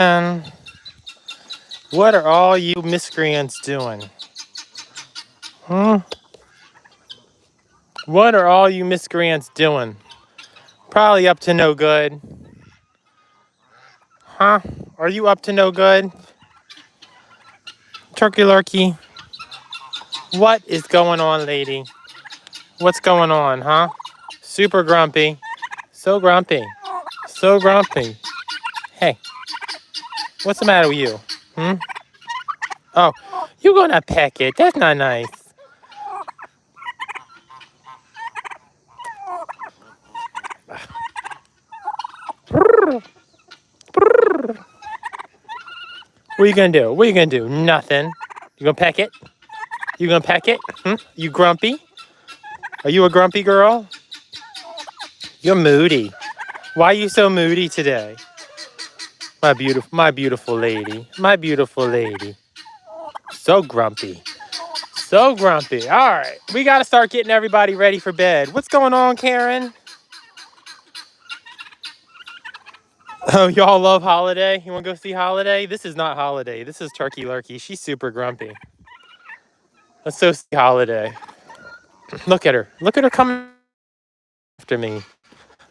And what are all you miscreants doing? Hmm? What are all you miscreants doing? Probably up to no good. Huh? Are you up to no good? Turkey lurkey? What is going on, lady? What's going on, huh? Super grumpy. So grumpy. So grumpy. Hey, what's the matter with you? Hmm? Oh, you gonna peck it. That's not nice. What are you gonna do? What are you gonna do? Nothing. You gonna peck it? You gonna peck it? Hmm? You grumpy? Are you a grumpy girl? You're moody. Why are you so moody today? My beautiful lady. My beautiful lady. So grumpy. So grumpy. All right. We got to start getting everybody ready for bed. What's going on, Karen? Oh, y'all love Holiday? You want to go see Holiday? This is not Holiday. This is Turkey Lurkey. She's super grumpy. Let's go see Holiday. Look at her. Look at her coming after me.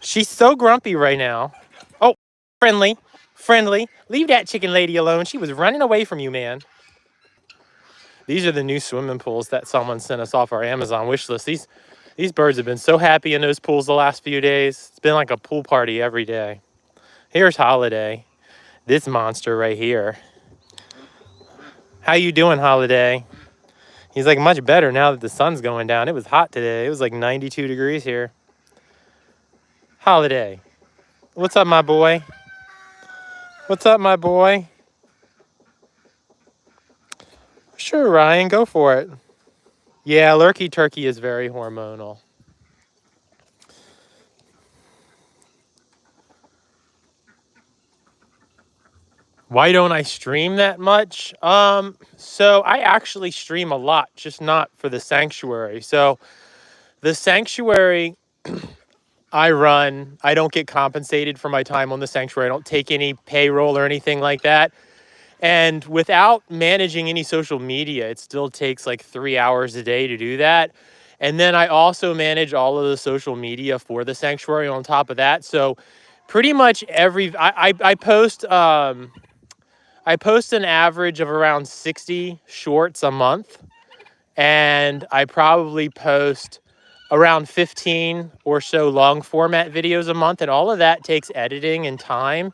She's so grumpy right now. Oh, friendly. Friendly. Leave that chicken lady alone. She was running away from you, man. These are the new swimming pools that someone sent us off our Amazon wish list. These birds have been so happy in those pools the last few days. It's been like a pool party every day. Here's Holiday. This monster right here. How you doing, Holiday? He's like much better now that the sun's going down. It was hot today. It was like 92 degrees here. Holiday. What's up, my boy? What's up, my boy? Sure, Ryan, go for it. Yeah, Lurkey Turkey is very hormonal. Why don't I stream that much? So I actually stream a lot, just not for the sanctuary. So the sanctuary I run, I don't get compensated for my time on the sanctuary. I don't take any payroll or anything like that. And without managing any social media, it still takes like 3 hours a day to do that. And then I also manage all of the social media for the sanctuary on top of that. So pretty much I post I post an average of around 60 shorts a month, and I probably post around 15 or so long format videos a month, and all of that takes editing and time.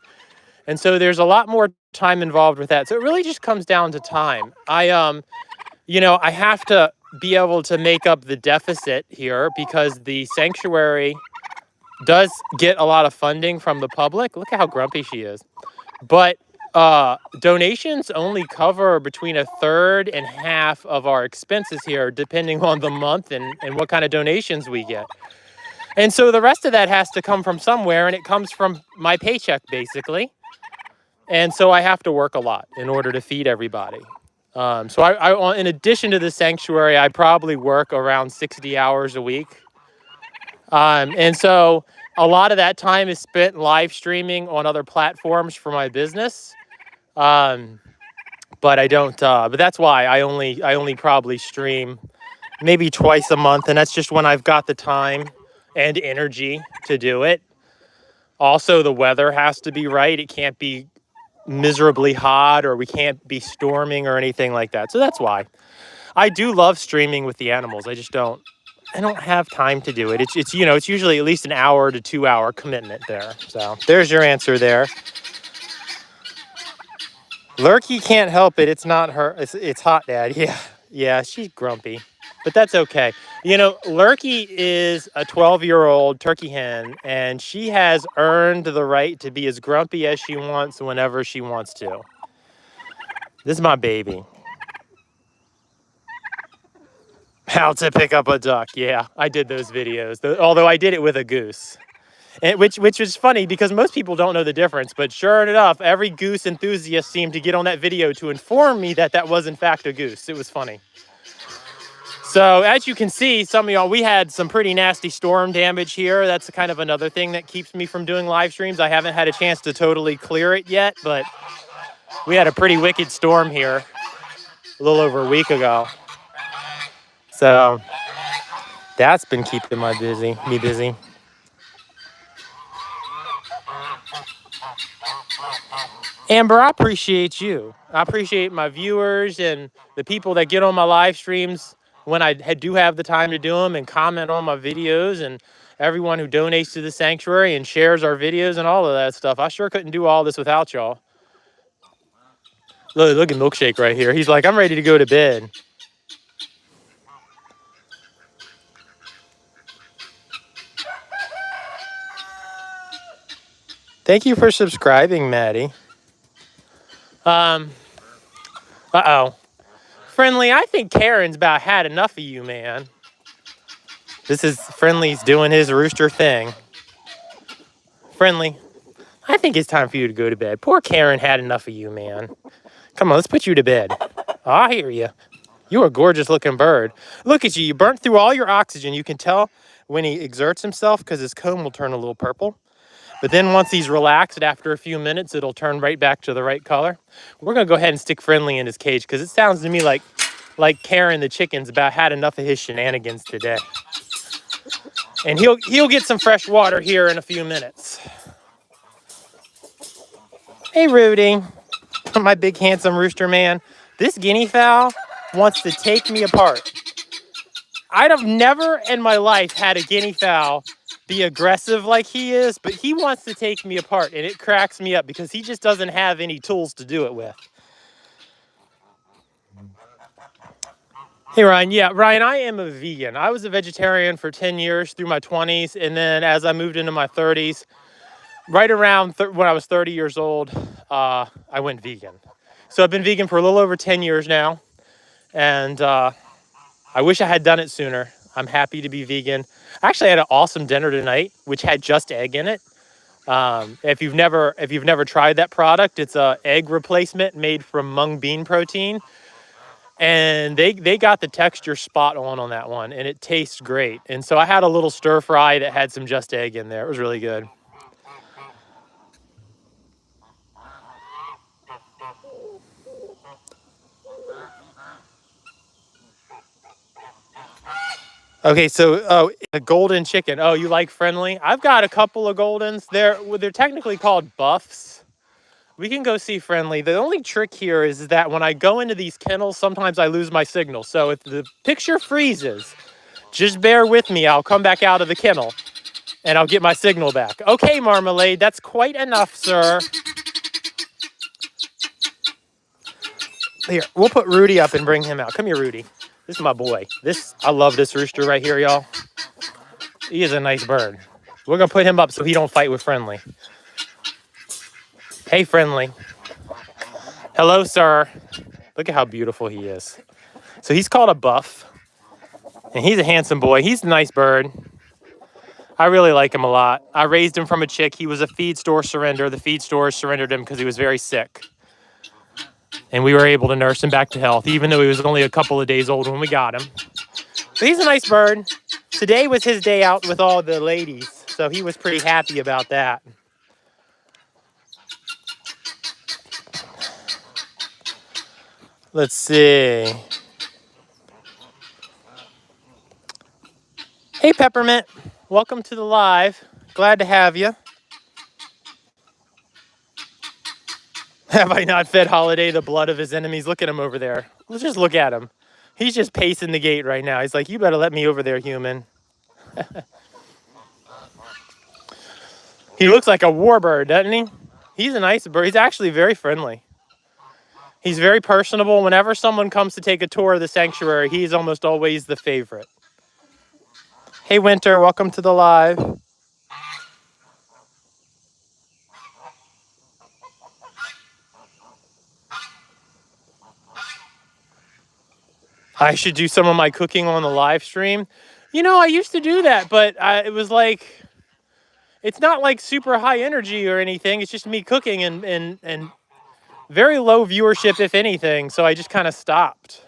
And so there's a lot more time involved with that. So it really just comes down to time. I have to be able to make up the deficit here because the sanctuary does get a lot of funding from the public. Look at how grumpy she is. But donations only cover between a third and half of our expenses here, depending on the month and what kind of donations we get. And so the rest of that has to come from somewhere, and it comes from my paycheck, basically. And so I have to work a lot in order to feed everybody. So I, in addition to the sanctuary, I probably work around 60 hours a week. And so a lot of that time is spent live streaming on other platforms for my business. But I don't, but that's why I only probably stream maybe twice a month. And that's just when I've got the time and energy to do it. Also, the weather has to be right. It can't be miserably hot, or we can't be storming or anything like that. So that's why I do love streaming with the animals. I don't have time to do it. It's usually at least an hour to 2 hour commitment there. So there's your answer there. Lurkey can't help it. It's not her. It's hot, Dad. Yeah, she's grumpy, but that's okay. Lurkey is a 12-year-old turkey hen, and she has earned the right to be as grumpy as she wants whenever she wants to. This is my baby. How to pick up a duck. Yeah, I did those videos, although I did it with a goose. And which was funny because most people don't know the difference, but sure enough, every goose enthusiast seemed to get on that video to inform me that that was in fact a goose. It was funny. So as you can see, some of y'all, we had some pretty nasty storm damage here. That's kind of another thing that keeps me from doing live streams. I haven't had a chance to totally clear it yet, but We had a pretty wicked storm here a little over a week ago. So that's been keeping me busy. Amber, I appreciate you. I appreciate my viewers and the people that get on my live streams when I do have the time to do them and comment on my videos, and everyone who donates to the sanctuary and shares our videos and all of that stuff. I sure couldn't do all this without y'all. Look at Milkshake right here. He's like, I'm ready to go to bed. Thank you for subscribing, Maddie. Uh-oh. Friendly, I think Karen's about had enough of you, man. This is Friendly's doing his rooster thing. Friendly, I think it's time for you to go to bed. Poor Karen had enough of you, man. Come on, let's put you to bed. Oh, I hear you. You're a gorgeous looking bird. Look at you. You burnt through all your oxygen. You can tell when he exerts himself because his comb will turn a little purple. But then once he's relaxed, after a few minutes, it'll turn right back to the right color. We're going to go ahead and stick Friendly in his cage because it sounds to me like Karen the chicken's about had enough of his shenanigans today. And he'll get some fresh water here in a few minutes. Hey, Rudy, my big handsome rooster man. This guinea fowl wants to take me apart. I'd have never in my life had a guinea fowl be aggressive like he is, but he wants to take me apart, and it cracks me up because he just doesn't have any tools to do it with. Hey, Ryan. Yeah, Ryan, I am a vegan. I was a vegetarian for 10 years through my 20s, and then as I moved into my 30s, right around when I was 30 years old, I went vegan. So I've been vegan for a little over 10 years now, and I wish I had done it sooner. I'm happy to be vegan. I actually had an awesome dinner tonight, which had just egg in it. If you've never tried that product, it's a egg replacement made from mung bean protein, and they got the texture spot on that one, and it tastes great. And so I had a little stir fry that had some just egg in there. It was really good. Okay, so a golden chicken. Oh, you like Friendly? I've got a couple of goldens. They're technically called buffs. We can go see Friendly. The only trick here is that when I go into these kennels, sometimes I lose my signal. So if the picture freezes, just bear with me. I'll come back out of the kennel and I'll get my signal back. Okay, Marmalade, that's quite enough, sir. Here, we'll put Rudy up and bring him out. Come here, Rudy. This is my boy. I love this rooster right here, y'all. He is a nice bird. We're going to put him up so he don't fight with Friendly. Hey, Friendly. Hello, sir. Look at how beautiful he is. So he's called a buff, and he's a handsome boy. He's a nice bird. I really like him a lot. I raised him from a chick. He was a feed store surrender. The feed store surrendered him because he was very sick. And we were able to nurse him back to health, even though he was only a couple of days old when we got him. But he's a nice bird. Today was his day out with all the ladies, so he was pretty happy about that. Let's see. Hey, Peppermint. Welcome to the live. Glad to have you. Have I not fed Holiday the blood of his enemies? Look at him over there. Let's just look at him. He's just pacing the gate right now. He's like, you better let me over there, human. He looks like a warbird, doesn't he? He's a nice bird. He's actually very friendly. He's very personable. Whenever someone comes to take a tour of the sanctuary, he's almost always the favorite. Hey, Winter. Welcome to the live. I should do some of my cooking on the live stream. You know, I used to do that, but it was like, it's not like super high energy or anything. It's just me cooking and very low viewership, if anything. So I just kind of stopped.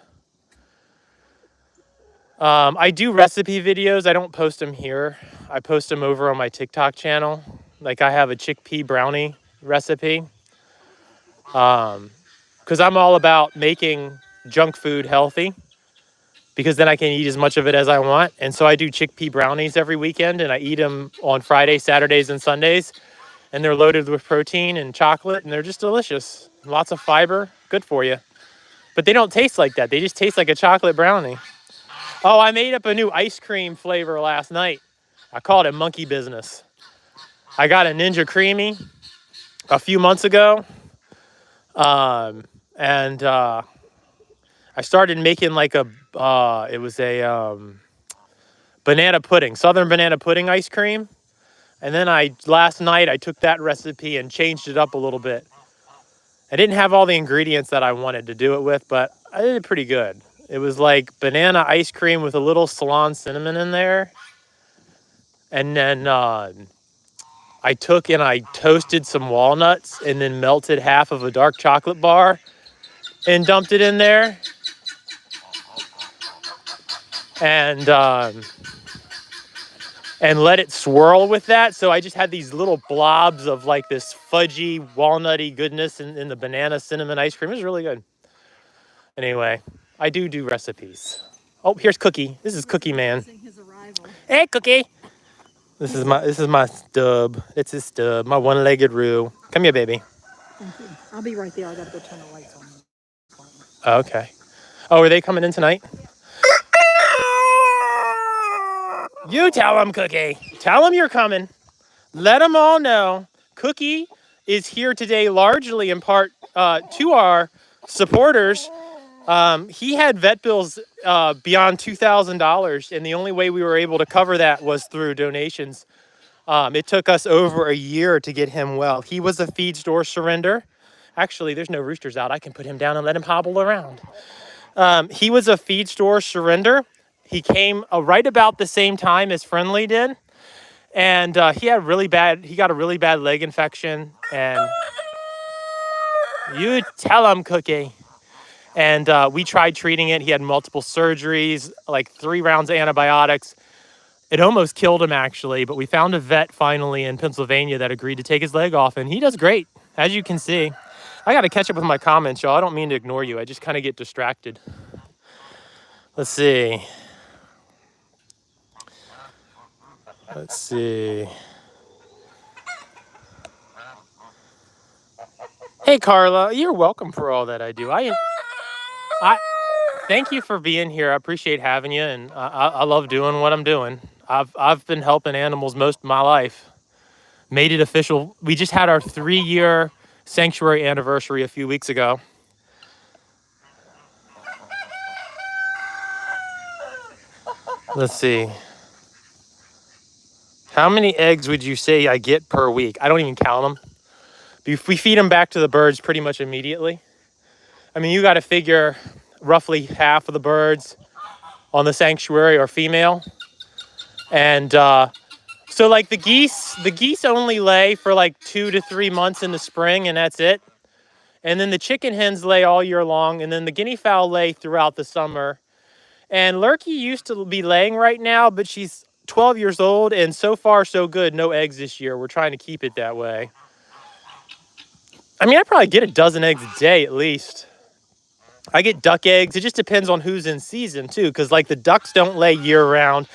I do recipe videos. I don't post them here. I post them over on my TikTok channel. Like I have a chickpea brownie recipe. because I'm all about making junk food healthy, because then I can eat as much of it as I want. And so I do chickpea brownies every weekend, and I eat them on Fridays, Saturdays, and Sundays. And they're loaded with protein and chocolate, and they're just delicious. Lots of fiber, good for you. But they don't taste like that. They just taste like a chocolate brownie. Oh, I made up a new ice cream flavor last night. I called it Monkey Business. I got a Ninja Creamy a few months ago. And I started making like it was a banana pudding, southern banana pudding ice cream. And then last night I took that recipe and changed it up a little bit. I didn't have all the ingredients that I wanted to do it with, but I did it pretty good. It was like banana ice cream with a little Ceylon cinnamon in there. And then I took and I toasted some walnuts and then melted half of a dark chocolate bar and dumped it in there. And let it swirl with that. So I just had these little blobs of like this fudgy, walnutty goodness in the banana cinnamon ice cream. It was really good. Anyway, I do recipes. Oh, here's Cookie. This is Cookie Man. Hey, Cookie. This is my stub. It's his stub, my one-legged Roo. Come here, baby. Thank you. I'll be right there. I gotta go turn the lights on. Okay. Oh, are they coming in tonight? You tell them, Cookie. Tell them you're coming. Let them all know. Cookie is here today largely in part to our supporters. He had vet bills beyond $2,000, and the only way we were able to cover that was through donations. It took us over a year to get him well. He was a feed store surrender. Actually, there's no roosters out. I can put him down and let him hobble around. He was a feed store surrender. He came right about the same time as Friendly did. And he got a really bad leg infection. And you tell him, Cookie. And we tried treating it. He had multiple surgeries, like 3 rounds of antibiotics. It almost killed him, actually. But we found a vet finally in Pennsylvania that agreed to take his leg off. And he does great, as you can see. I got to catch up with my comments, y'all. I don't mean to ignore you. I just kind of get distracted. Let's see. Hey, Carla. You're welcome for all that I do. I thank you for being here. I appreciate having you, and I love doing what I'm doing. I've been helping animals most of my life. Made it official. We just had our 3-year sanctuary anniversary a few weeks ago. Let's see. How many eggs would you say I get per week? I don't even count them. We feed them back to the birds pretty much immediately. I mean, you got to figure roughly half of the birds on the sanctuary are female. And so like the geese only lay for like 2 to 3 months in the spring, and that's it. And then the chicken hens lay all year long, and then the guinea fowl lay throughout the summer. And Lurkey used to be laying right now, but she's 12 years old, and so far so good. No eggs this year. We're trying to keep it that way. I mean, I probably get a dozen eggs a day at least. I get duck eggs. It just depends on who's in season too, because like the ducks don't lay year round.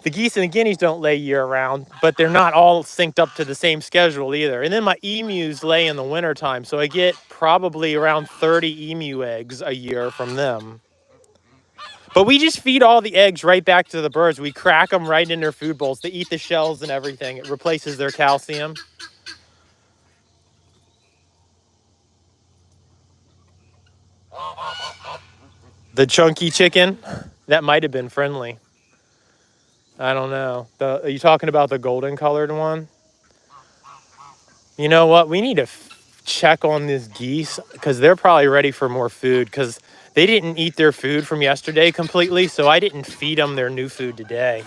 The geese and the guineas don't lay year round, but they're not all synced up to the same schedule either. And then my emus lay in the wintertime, so I get probably around 30 emu eggs a year from them. But we just feed all the eggs right back to the birds. We crack them right in their food bowls. They eat the shells and everything. It replaces their calcium. The chunky chicken, that might have been Friendly. I don't know. Are you talking about the golden colored one? You know what? We need to check on these geese because they're probably ready for more food because they didn't eat their food from yesterday completely, so I didn't feed them their new food today.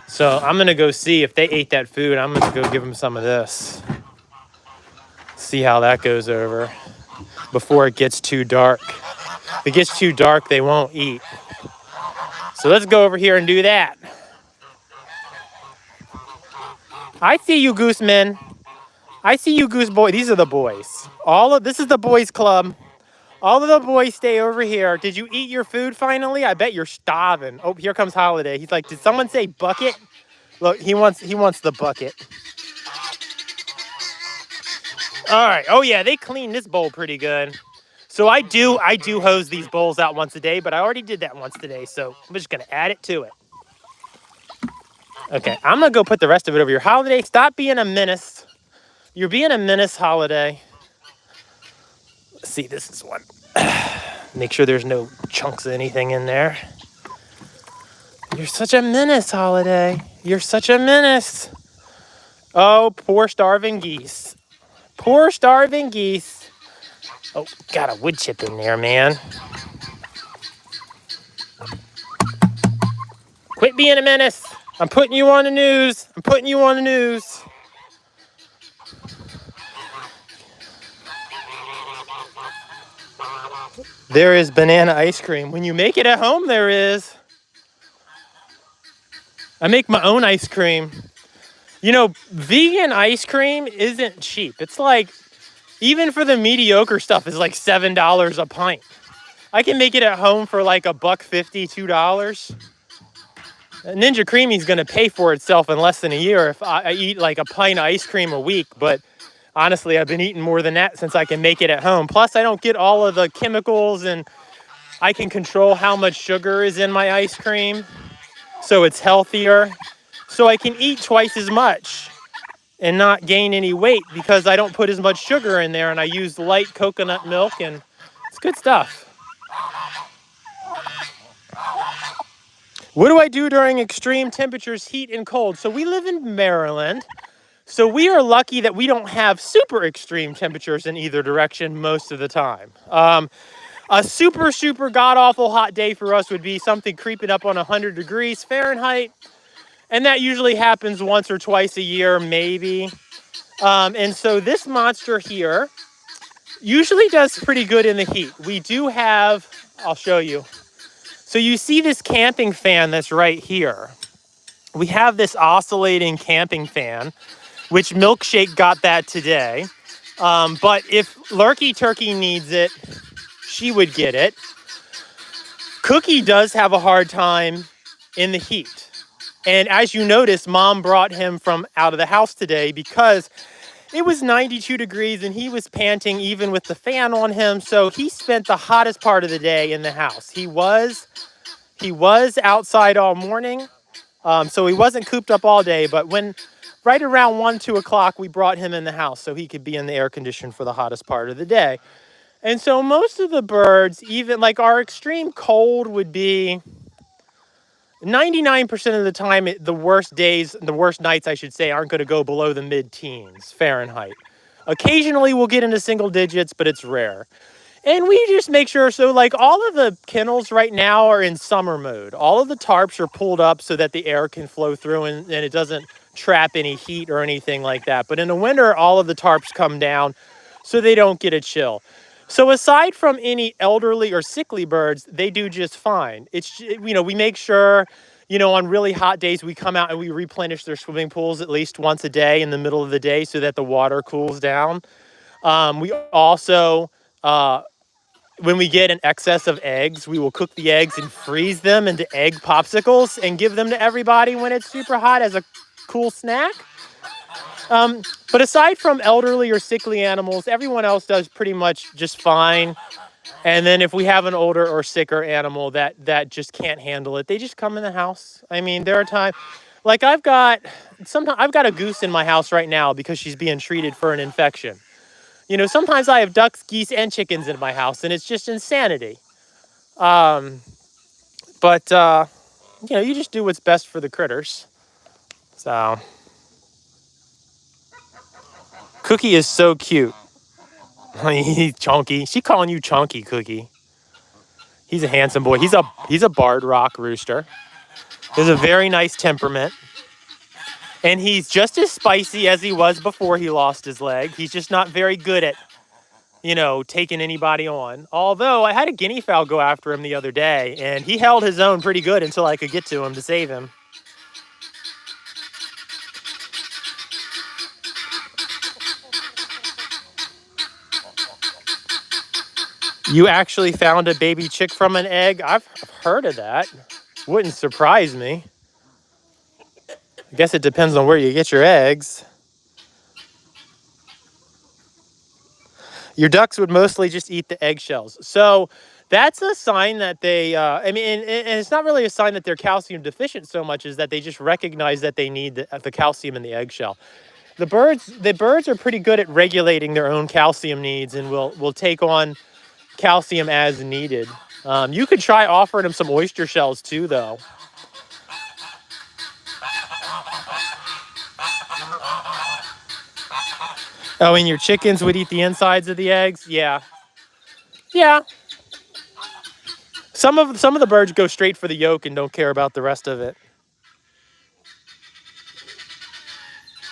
So I'm going to go see if they ate that food. I'm going to go give them some of this. See how that goes over before it gets too dark. If it gets too dark, they won't eat. So let's go over here and do that. I see you, goose men. I see you, goose boy. These are the boys. This is the boys club. All of the boys stay over here. Did you eat your food finally? I bet you're starving. Oh, here comes Holiday. He's like, did someone say bucket? Look, he wants the bucket. All right. Oh yeah, they clean this bowl pretty good. So I do hose these bowls out once a day, but I already did that once today, so I'm just gonna add it to it. Okay, I'm gonna go put the rest of it over here. Holiday, stop being a menace. You're being a menace, Holiday. Let's see, this is one. Make sure there's no chunks of anything in there. You're such a menace, Holiday. You're such a menace. Oh, poor starving geese. Poor starving geese. Oh, got a wood chip in there, man. Quit being a menace. I'm putting you on the news. I'm putting you on the news. There is banana ice cream. When you make it at home, there is. I make my own ice cream. You know, vegan ice cream isn't cheap. It's like, even for the mediocre stuff, it's like $7 a pint. I can make it at home for like $1.50, $2. Ninja Creamy's gonna pay for itself in less than a year if I eat like a pint of ice cream a week. But honestly, I've been eating more than that since I can make it at home. Plus, I don't get all of the chemicals, and I can control how much sugar is in my ice cream, so it's healthier. So I can eat twice as much and not gain any weight because I don't put as much sugar in there, and I use light coconut milk, and it's good stuff. What do I do during extreme temperatures, heat and cold? So we live in Maryland. So we are lucky that we don't have super extreme temperatures in either direction most of the time. A super, super god-awful hot day for us would be something creeping up on 100 degrees Fahrenheit. And that usually happens once or twice a year, maybe. And so this monster here usually does pretty good in the heat. We do have, I'll show you. So you see this camping fan that's right here. We have this oscillating camping fan, which Milkshake got that today. But if Lurky Turkey needs it, she would get it. Cookie does have a hard time in the heat. And as you notice, Mom brought him from out of the house today because it was 92 degrees and he was panting even with the fan on him. So he spent the hottest part of the day in the house. He was outside all morning. So he wasn't cooped up all day, but right around 1, 2 o'clock, we brought him in the house so he could be in the air condition for the hottest part of the day. And so most of the birds, even like our extreme cold would be 99% of the time, the worst days, the worst nights, I should say, aren't going to go below the mid-teens Fahrenheit. Occasionally we'll get into single digits, but it's rare. And we just make sure, so like all of the kennels right now are in summer mode. All of the tarps are pulled up so that the air can flow through and it doesn't trap any heat or anything like that. But in the winter, all of the tarps come down so they don't get a chill. So aside from any elderly or sickly birds, they do just fine. It's, you know, we make sure, you know, on really hot days, we come out and we replenish their swimming pools at least once a day in the middle of the day so that the water cools down. We also, when we get an excess of eggs, we will cook the eggs and freeze them into egg popsicles and give them to everybody when it's super hot as a cool snack. But aside from elderly or sickly animals, everyone else does pretty much just fine. And then if we have an older or sicker animal that just can't handle it, they just come in the house. I mean, there are times, like I've got a goose in my house right now because she's being treated for an infection. You know, sometimes I have ducks, geese, and chickens in my house, and it's just insanity. But you know, you just do what's best for the critters. So, Cookie is so cute. He's chunky. She calling you chunky, Cookie. He's a handsome boy. He's a barred rock rooster. He has a very nice temperament. And he's just as spicy as he was before he lost his leg. He's just not very good at, you know, taking anybody on. Although I had a guinea fowl go after him the other day, and he held his own pretty good until I could get to him to save him. You actually found a baby chick from an egg? I've heard of that. Wouldn't surprise me. I guess it depends on where you get your eggs. Your ducks would mostly just eat the eggshells. So that's a sign that they, I mean, and it's not really a sign that they're calcium deficient so much as that they just recognize that they need the calcium in the eggshell. The birds are pretty good at regulating their own calcium needs and will take on calcium as needed. You could try offering them some oyster shells too, though. Oh, and your chickens would eat the insides of the eggs? Yeah. Yeah. Some of the birds go straight for the yolk and don't care about the rest of it.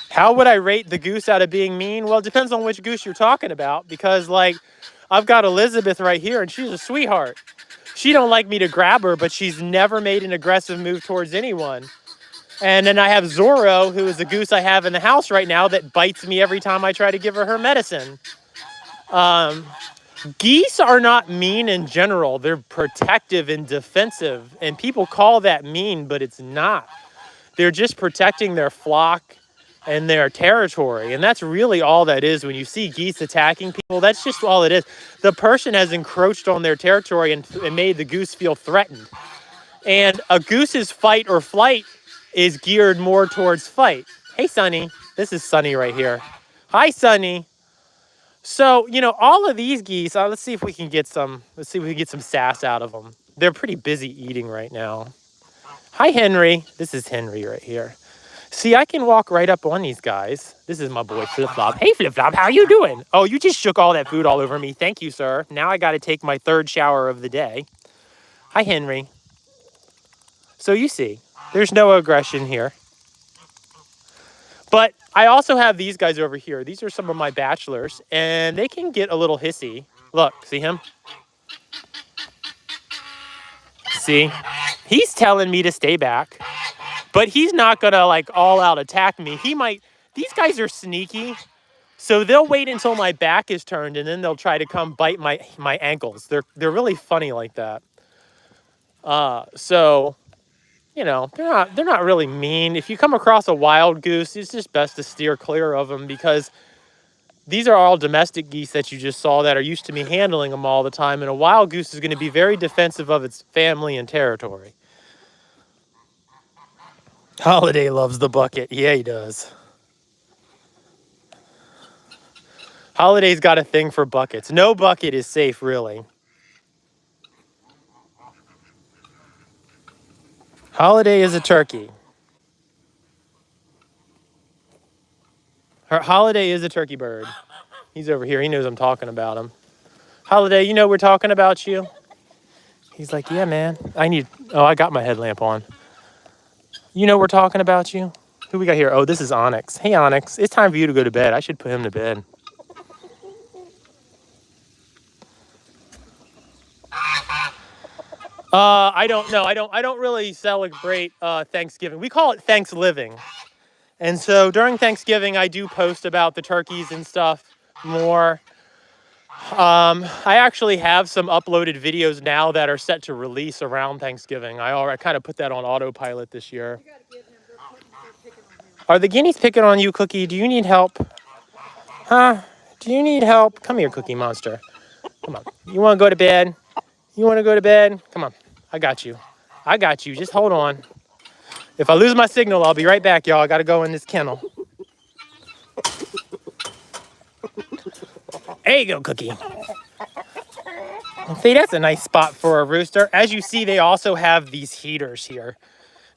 How would I rate the goose out of being mean? Well, it depends on which goose you're talking about, because like I've got Elizabeth right here and she's a sweetheart. She don't like me to grab her, but she's never made an aggressive move towards anyone. And then I have Zorro, who is the goose I have in the house right now that bites me every time I try to give her medicine. Geese are not mean in general. They're protective and defensive. And people call that mean, but it's not. They're just protecting their flock and their territory. And that's really all that is. When you see geese attacking people, that's just all it is. The person has encroached on their territory and made the goose feel threatened. And a goose's fight or flight is geared more towards fight. Hey, Sonny. This is Sonny right here. Hi, Sonny. So, you know, all of these geese, let's see if we can get some sass out of them. They're pretty busy eating right now. Hi, Henry. This is Henry right here. See, I can walk right up on these guys. This is my boy, Flip Flop. Hey, Flip Flop, how you doing? Oh, you just shook all that food all over me. Thank you, sir. Now I got to take my third shower of the day. Hi, Henry. So you see, there's no aggression here. But I also have these guys over here. These are some of my bachelors, and they can get a little hissy. Look, see him? See? He's telling me to stay back, but he's not gonna like all out attack me. He might, these guys are sneaky, so they'll wait until my back is turned and then they'll try to come bite my ankles. They're really funny like that. So you know, they're not really mean. If you come across a wild goose, it's just best to steer clear of them, because these are all domestic geese that you just saw that are used to me handling them all the time. And a wild goose is going to be very defensive of its family and territory. Holiday loves the bucket. Yeah, he does. Holiday's got a thing for buckets. No bucket is safe, really. Holiday is a turkey. Holiday is a turkey bird. He's over here. He knows I'm talking about him. Holiday, you know we're talking about you? He's like, yeah, man. I got my headlamp on. You know we're talking about you? Who we got here? Oh, this is Onyx. Hey, Onyx. It's time for you to go to bed. I should put him to bed. I don't know. I don't really celebrate Thanksgiving. We call it Thanksgiving. And so during Thanksgiving, I do post about the turkeys and stuff more. I actually have some uploaded videos now that are set to release around Thanksgiving. I kind of put that on autopilot this year. Are the guineas picking on you, Cookie? Do you need help? Huh? Do you need help? Come here, Cookie Monster. Come on. You want to go to bed? You want to go to bed? Come on. I got you. I got you. Just hold on. If I lose my signal, I'll be right back, y'all. I got to go in this kennel. There you go, Cookie. See, that's a nice spot for a rooster. As you see, they also have these heaters here.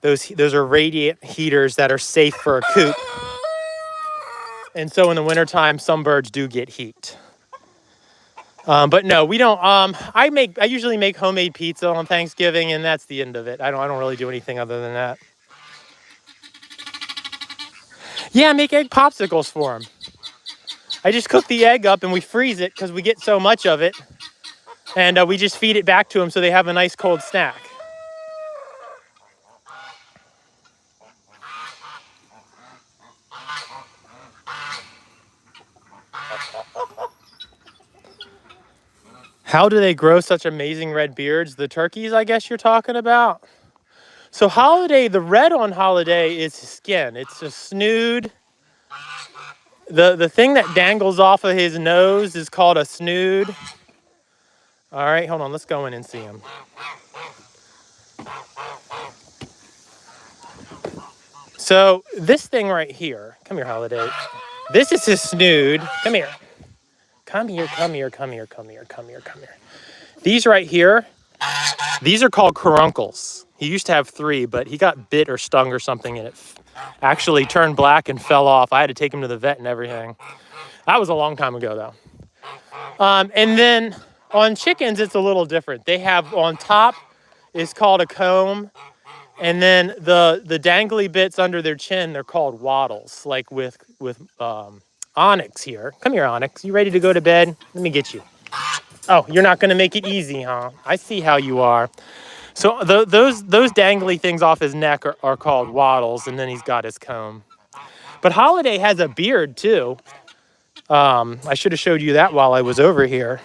Those are radiant heaters that are safe for a coop. And so in the wintertime, some birds do get heat. But no, we don't. I usually make homemade pizza on Thanksgiving, and that's the end of it. I don't really do anything other than that. Yeah, I make egg popsicles for them. I just cook the egg up and we freeze it because we get so much of it, and we just feed it back to them so they have a nice cold snack. How do they grow such amazing red beards? The turkeys, I guess you're talking about. So Holiday, the red on Holiday is his skin. It's a snood. The thing that dangles off of his nose is called a snood. All right, hold on. Let's go in and see him. So this thing right here, come here, Holiday. This is his snood. Come here. Come here, come here, come here, come here, come here, come here. These right here, these are called caruncles. He used to have 3, but he got bit or stung or something and it actually turned black and fell off. I had to take him to the vet and everything. That was a long time ago though. And then on chickens, it's a little different. They have on top is called a comb. And then the dangly bits under their chin, they're called wattles, like with Onyx here. Come here, Onyx. You ready to go to bed? Let me get you. Oh, you're not going to make it easy, huh? I see how you are. So those dangly things off his neck are called wattles, and then he's got his comb. But Holiday has a beard, too. I should have showed you that while I was over here.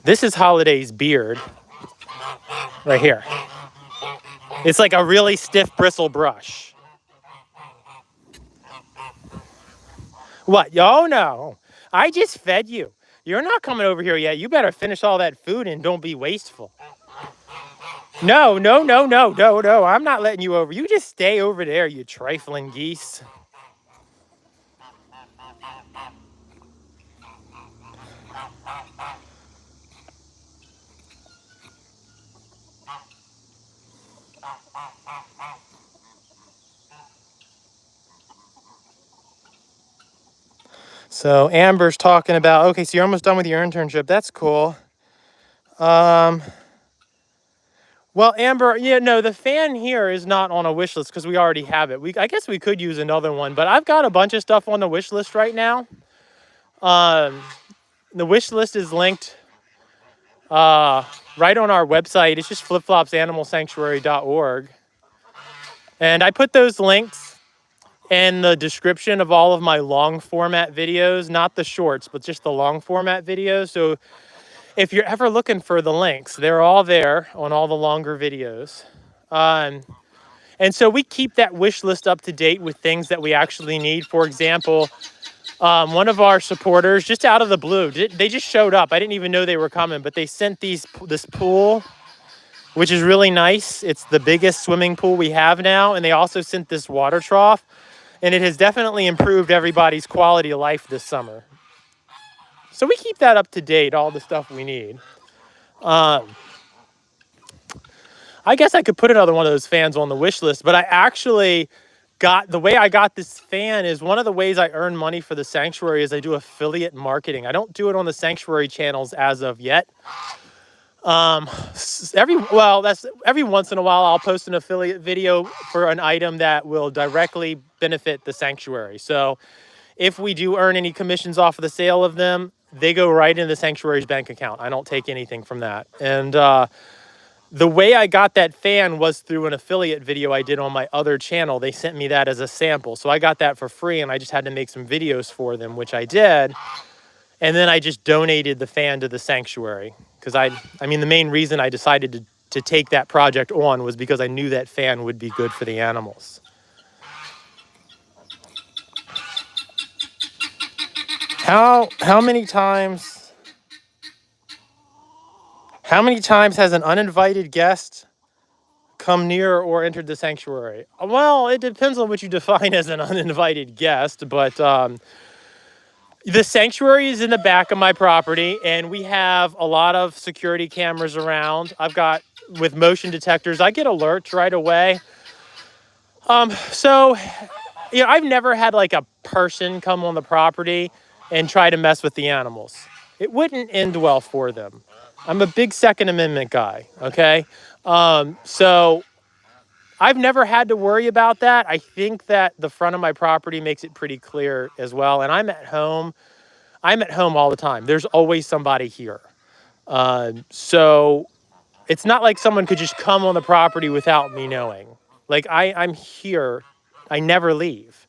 This is Holiday's beard right here. It's like a really stiff bristle brush. What? Oh, no. I just fed you. You're not coming over here yet. You better finish all that food and don't be wasteful. No, no, no, no, no, no. I'm not letting you over. You just stay over there, you trifling geese. So Amber's talking about, okay, so you're almost done with your internship. That's cool. Well, Amber, yeah, no, the fan here is not on a wish list because we already have it. I guess we could use another one, but I've got a bunch of stuff on the wish list right now. The wish list is linked right on our website. It's just flipflopsanimalsanctuary.org. And I put those links in the description of all of my long format videos, not the shorts, but just the long format videos. So if you're ever looking for the links, they're all there on all the longer videos. And so we keep that wish list up to date with things that we actually need. For example, one of our supporters, just out of the blue, they just showed up. I didn't even know they were coming, but they sent this pool, which is really nice. It's the biggest swimming pool we have now. And they also sent this water trough. And it has definitely improved everybody's quality of life this summer. So we keep that up to date, all the stuff we need. I guess I could put another one of those fans on the wish list, but I actually the way I got this fan is one of the ways I earn money for the sanctuary is I do affiliate marketing. I don't do it on the sanctuary channels as of yet. Every once in a while I'll post an affiliate video for an item that will directly benefit the sanctuary. So if we do earn any commissions off of the sale of them, they go right into the sanctuary's bank account. I don't take anything from that. And the way I got that fan was through an affiliate video I did on my other channel. They sent me that as a sample. So I got that for free and I just had to make some videos for them, which I did. And then I just donated the fan to the sanctuary. Because I mean, the main reason I decided to take that project on was because I knew that fan would be good for the animals. How many times has an uninvited guest come near or entered the sanctuary? Well, it depends on what you define as an uninvited guest, but the sanctuary is in the back of my property, and we have a lot of security cameras around. I've got, with motion detectors, I get alerts right away. So, you know, I've never had like a person come on the property and try to mess with the animals. It wouldn't end well for them. I'm a big Second Amendment guy, okay? So I've never had to worry about that. I think that the front of my property makes it pretty clear as well. And I'm at home all the time. There's always somebody here. So it's not like someone could just come on the property without me knowing. Like I'm here. I never leave.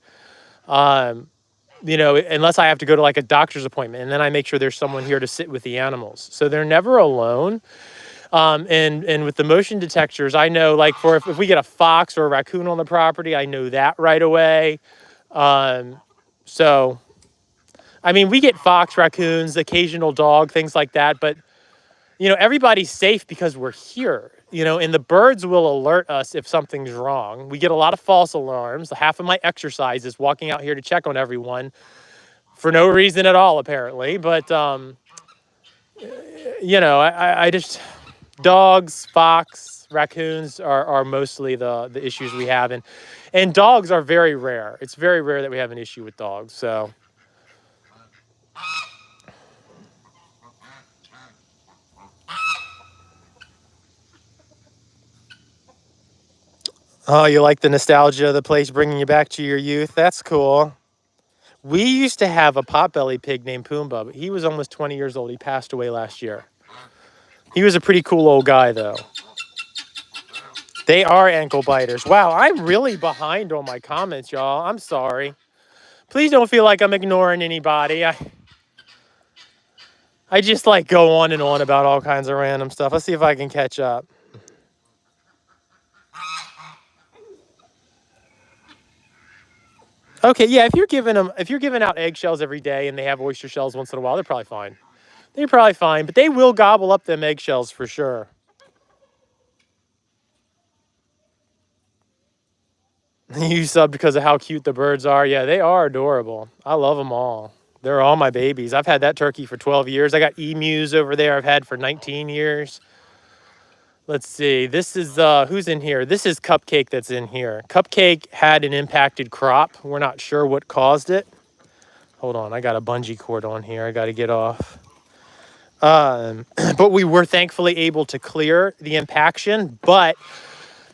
You know, unless I have to go to like a doctor's appointment, and then I make sure there's someone here to sit with the animals. So they're never alone. And with the motion detectors, I know like for if we get a fox or a raccoon on the property, I know that right away. So, I mean, we get fox, raccoons, occasional dog, things like that. But, you know, everybody's safe because we're here, you know, and the birds will alert us if something's wrong. We get a lot of false alarms. Half of my exercise is walking out here to check on everyone for no reason at all, apparently. But, you know, I just, dogs, fox, raccoons are mostly the issues we have. And dogs are very rare. It's very rare that we have an issue with dogs. So, oh, you like the nostalgia of the place bringing you back to your youth? That's cool. We used to have a potbelly pig named Pumbaa, but he was almost 20 years old. He passed away last year. He was a pretty cool old guy, though. They are ankle biters. Wow, I'm really behind on my comments, y'all. I'm sorry. Please don't feel like I'm ignoring anybody. I just like go on and on about all kinds of random stuff. Let's see if I can catch up. Okay, yeah, if you're giving out eggshells every day and they have oyster shells once in a while, they're probably fine. They're probably fine, but they will gobble up them eggshells for sure. You sub because of how cute the birds are. Yeah, they are adorable. I love them all. They're all my babies. I've had that turkey for 12 years. I got emus over there I've had for 19 years. Let's see. This is, who's in here? This is Cupcake that's in here. Cupcake had an impacted crop. We're not sure what caused it. Hold on. I got a bungee cord on here. I got to get off. But we were thankfully able to clear the impaction. But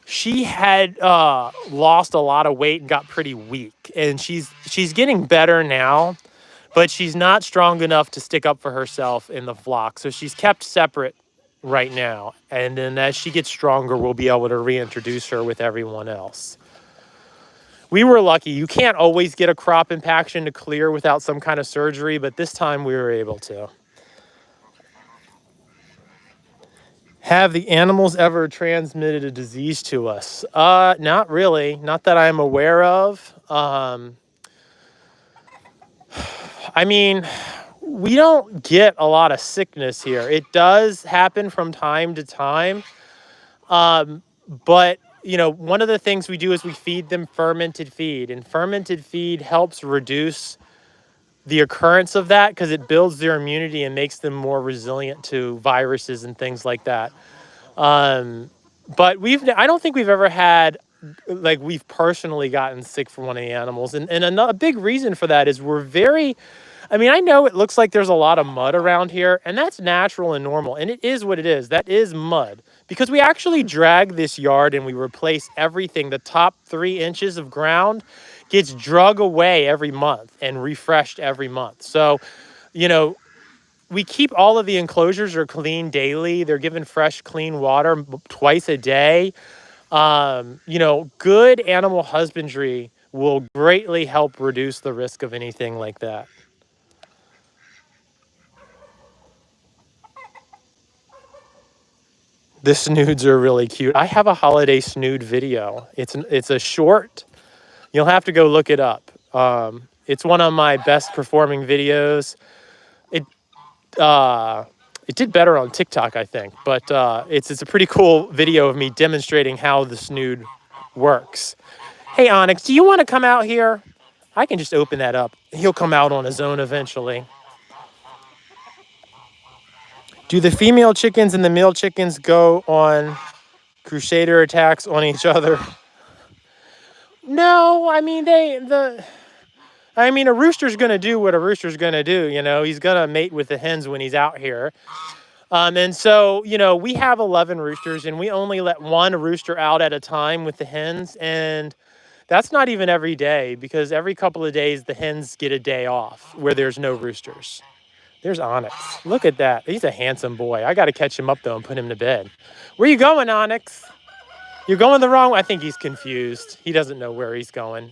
she had lost a lot of weight and got pretty weak. And she's getting better now. But she's not strong enough to stick up for herself in the flock. So she's kept separate right now. And then as she gets stronger, we'll be able to reintroduce her with everyone else. We were lucky. You can't always get a crop impaction to clear without some kind of surgery, but this time we were able to. Have the animals ever transmitted a disease to us? Not really. Not that I'm aware of. I mean, we don't get a lot of sickness here. It does happen from time to time. But, you know, one of the things we do is we feed them fermented feed. And fermented feed helps reduce the occurrence of that because it builds their immunity and makes them more resilient to viruses and things like that. But I don't think we've ever had, like, we've personally gotten sick from one of the animals. And a big reason for that is I mean, I know it looks like there's a lot of mud around here, and that's natural and normal. And it is what it is. That is mud. Because we actually drag this yard and we replace everything. The top 3 inches of ground gets drug away every month and refreshed every month. So, you know, we keep all of the enclosures are clean daily. They're given fresh, clean water twice a day. You know, good animal husbandry will greatly help reduce the risk of anything like that. The snoods are really cute. I have a holiday snood video. It's a short. You'll have to go look it up. It's one of my best performing videos. It did better on TikTok, I think, but it's a pretty cool video of me demonstrating how the snood works. Hey, Onyx, do you want to come out here? I can just open that up. He'll come out on his own eventually. Do the female chickens and the male chickens go on crusader attacks on each other? No, I mean, a rooster's going to do what a rooster's going to do, you know. He's going to mate with the hens when he's out here. And so, you know, we have 11 roosters and we only let one rooster out at a time with the hens. And that's not even every day because every couple of days the hens get a day off where there's no roosters. There's Onyx. Look at that. He's a handsome boy. I got to catch him up though and put him to bed. Where you going, Onyx? You're going the wrong way. I think he's confused. He doesn't know where he's going.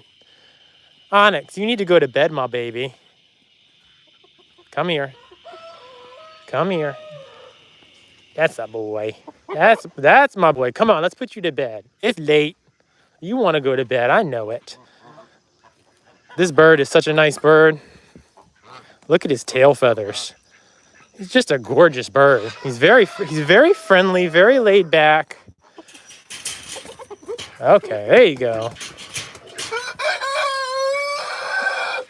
Onyx, you need to go to bed, my baby. Come here. Come here. That's a boy. That's my boy. Come on, let's put you to bed. It's late. You want to go to bed. I know it. This bird is such a nice bird. Look at his tail feathers. He's just a gorgeous bird. He's very friendly, very laid back. Okay, there you go.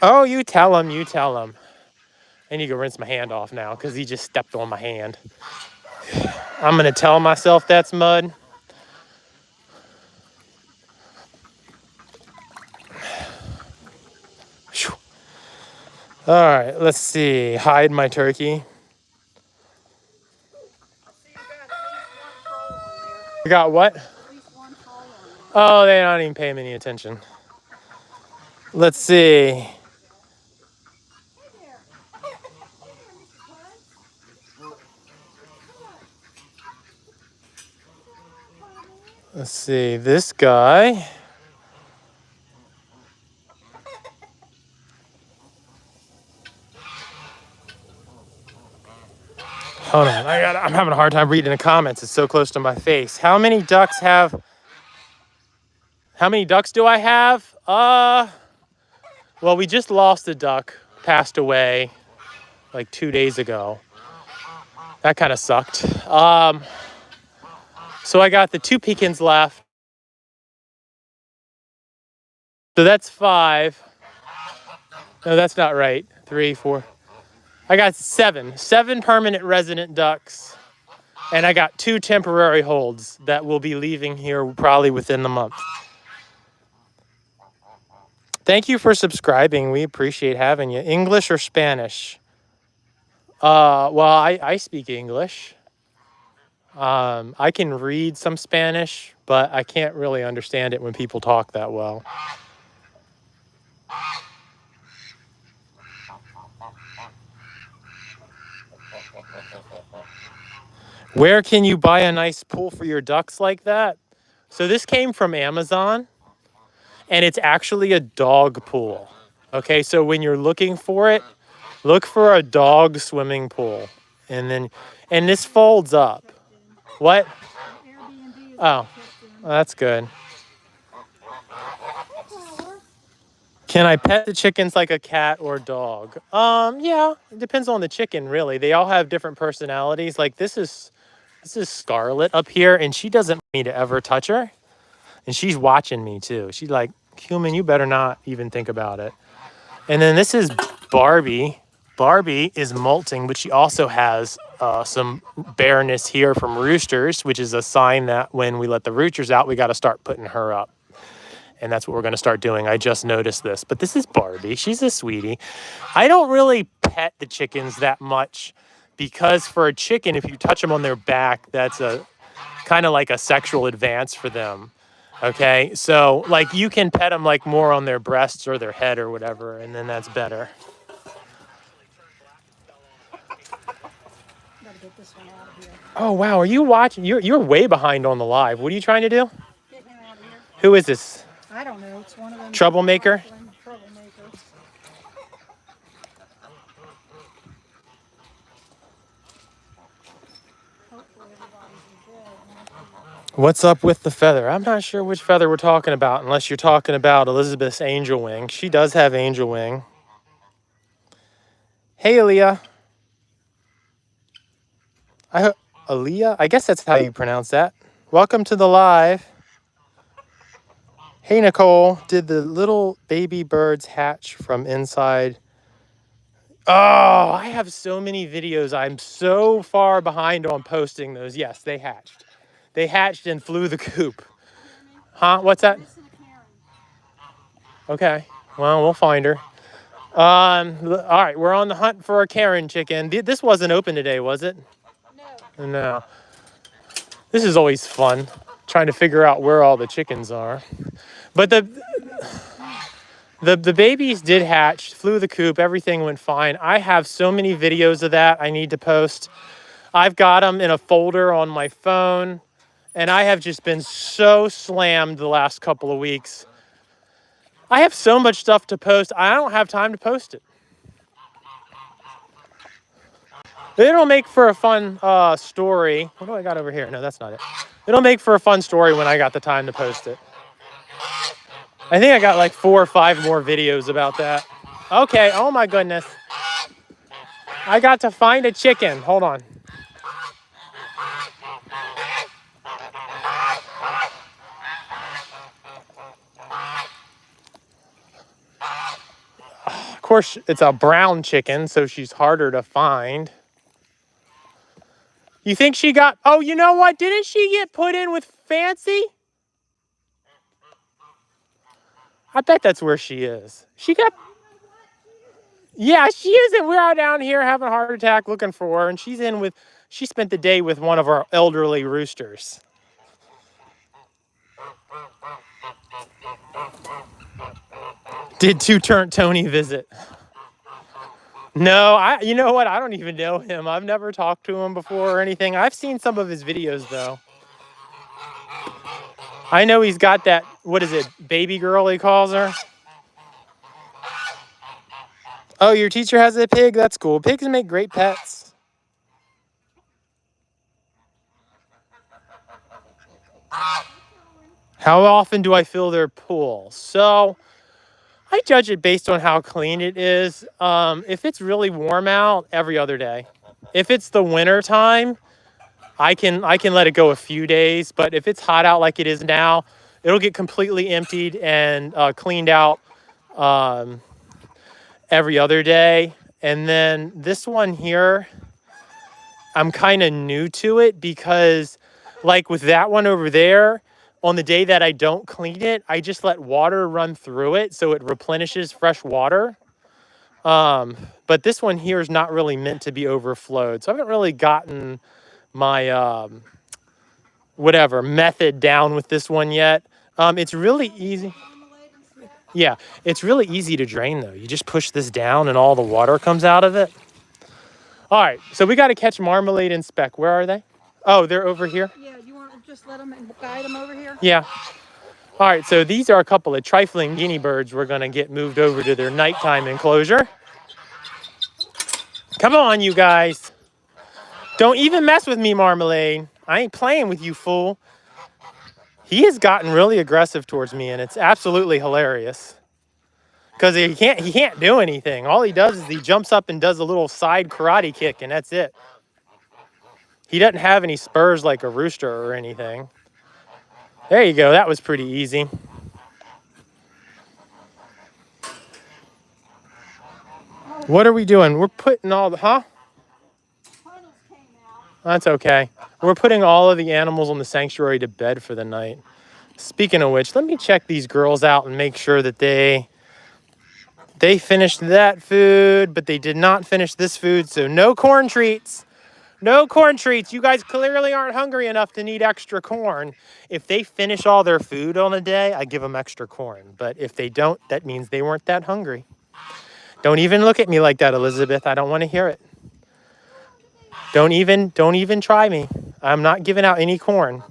Oh, you tell him, you tell him. I need to go rinse my hand off now because he just stepped on my hand. I'm going to tell myself that's mud. Whew. All right, let's see. Hide my turkey. You got what? Oh, they're not even paying me any attention. Let's see. Let's see. This guy. Hold on. I'm having a hard time reading the comments. It's so close to my face. How many ducks do I have? Well, we just lost a duck. Passed away like 2 days ago. That kind of sucked. So I got the 2 pecans left. So that's 5. No, that's not right. 3, 4. I got 7 permanent resident ducks. And I got 2 temporary holds that will be leaving here probably within the month. Thank you for subscribing. We appreciate having you. English or Spanish? Well, I speak English. I can read some Spanish, but I can't really understand it when people talk that well. Where can you buy a nice pool for your ducks like that? So this came from Amazon, and it's actually a dog pool. Okay, so when you're looking for it, look for a dog swimming pool. And this folds up. What? Oh, that's good. Can I pet the chickens like a cat or dog? Yeah, it depends on the chicken, really. They all have different personalities. Like this is Scarlet up here, and she doesn't want me to ever touch her. And she's watching me too. She's like, human, you better not even think about it. And then this is Barbie. Barbie is molting, but she also has some bareness here from roosters, which is a sign that when we let the roosters out, we got to start putting her up. And that's what we're going to start doing. I just noticed this. But this is Barbie. She's a sweetie. I don't really pet the chickens that much because for a chicken, if you touch them on their back, that's a kind of like a sexual advance for them. Okay, so like you can pet them like more on their breasts or their head or whatever, and then that's better. Gotta get this one out of here. Oh wow, are you watching? You're way behind on the live. What are you trying to do? Get him out of here. Who is this? I don't know. It's one of them. Troublemaker? Troublemakers. Hopefully everybody's in bed. What's up with the feather? I'm not sure which feather we're talking about, unless you're talking about Elizabeth's angel wing. She does have angel wing. Hey, Aaliyah. Aaliyah? I guess that's how you pronounce that. Welcome to the live. Hey, Nicole. Did the little baby birds hatch from inside? Oh, I have so many videos. I'm so far behind on posting those. Yes, they hatched. They hatched and flew the coop. Huh? What's that? Okay. Well, we'll find her. All right. We're on the hunt for a Karen chicken. This wasn't open today, was it? No. No. This is always fun, trying to figure out where all the chickens are. But the babies did hatch, flew the coop. Everything went fine. I have so many videos of that I need to post. I've got them in a folder on my phone. And I have just been so slammed the last couple of weeks. I have so much stuff to post. I don't have time to post it. It'll make for a fun story. What do I got over here? No, that's not it. It'll make for a fun story when I got the time to post it. I think I got like 4 or 5 more videos about that. Okay, oh my goodness. I got to find a chicken. Hold on. Of course, it's a brown chicken, so she's harder to find. You think she got... Oh, you know what? Didn't she get put in with Fancy? I bet that's where she is. She got... Yeah, she is. And we're out down here having a heart attack looking for her, and she's in with... She spent the day with one of our elderly roosters. Did Two-Turn Tony visit? No, you know what? I don't even know him. I've never talked to him before or anything. I've seen some of his videos, though. I know he's got that, what is it, baby girl he calls her? Oh, your teacher has a pig? That's cool. Pigs make great pets. How often do I fill their pool? So, I judge it based on how clean it is. If it's really warm out, every other day. If it's the winter time, I can let it go a few days. But if it's hot out like it is now, it'll get completely emptied and cleaned out every other day. And then this one here, I'm kind of new to it because like with that one over there, on the day that I don't clean it, I just let water run through it so it replenishes fresh water. But this one here is not really meant to be overflowed. So I haven't really gotten my whatever method down with this one yet. It's really easy. Yeah, it's really easy to drain though. You just push this down and all the water comes out of it. All right, so we got to catch Marmalade and Speck. Where are they? Oh, they're over here? Yeah, you want to just let them and guide them over here? Yeah. All right, so these are a couple of trifling guinea birds we're going to get moved over to their nighttime enclosure. Come on, you guys. Don't even mess with me, Marmalade. I ain't playing with you, fool. He has gotten really aggressive towards me, and it's absolutely hilarious. Because he can't do anything. All he does is he jumps up and does a little side karate kick, and that's it. He doesn't have any spurs like a rooster or anything. There you go. That was pretty easy. What are we doing? We're putting all the... Huh? That's okay. We're putting all of the animals on the sanctuary to bed for the night. Speaking of which, let me check these girls out and make sure that they finished that food, but they did not finish this food, so no corn treats. No corn treats. You guys clearly aren't hungry enough to need extra corn. If they finish all their food on a day, I give them extra corn. But if they don't, that means they weren't that hungry. Don't even look at me like that, Elizabeth. I don't want to hear it. Don't even try me. I'm not giving out any corn.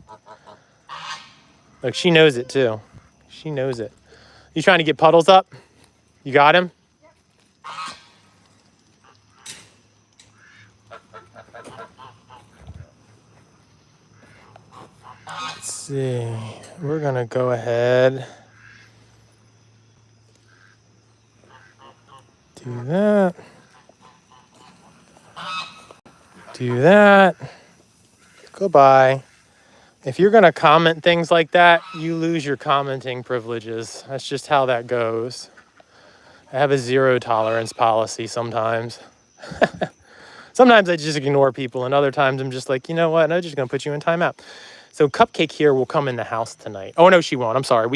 Look, she knows it too. She knows it. You trying to get Puddles up? You got him? Let's see. We're going to go ahead. Do that. Do that. Goodbye. If you're going to comment things like that, you lose your commenting privileges. That's just how that goes. I have a zero tolerance policy sometimes. Sometimes I just ignore people, and other times I'm just like, you know what? I'm just going to put you in timeout. So Cupcake here will come in the house tonight. Oh, no, she won't. I'm sorry.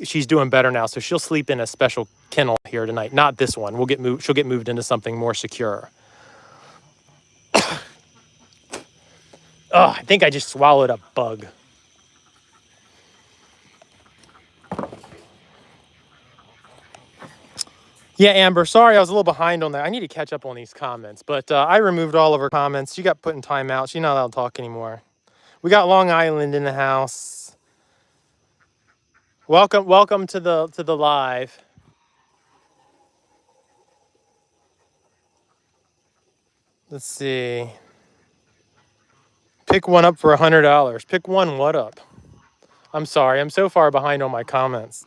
She's doing better now, so she'll sleep in a special kennel here tonight. Not this one. She'll get moved into something more secure. Oh, I think I just swallowed a bug. Yeah, Amber, sorry I was a little behind on that. I need to catch up on these comments, but I removed all of her comments. She got put in timeout. She's not allowed to talk anymore. We got Long Island in the house. Welcome to the live. Let's see. Pick one up for $100. Pick one what up? I'm sorry, I'm so far behind on my comments.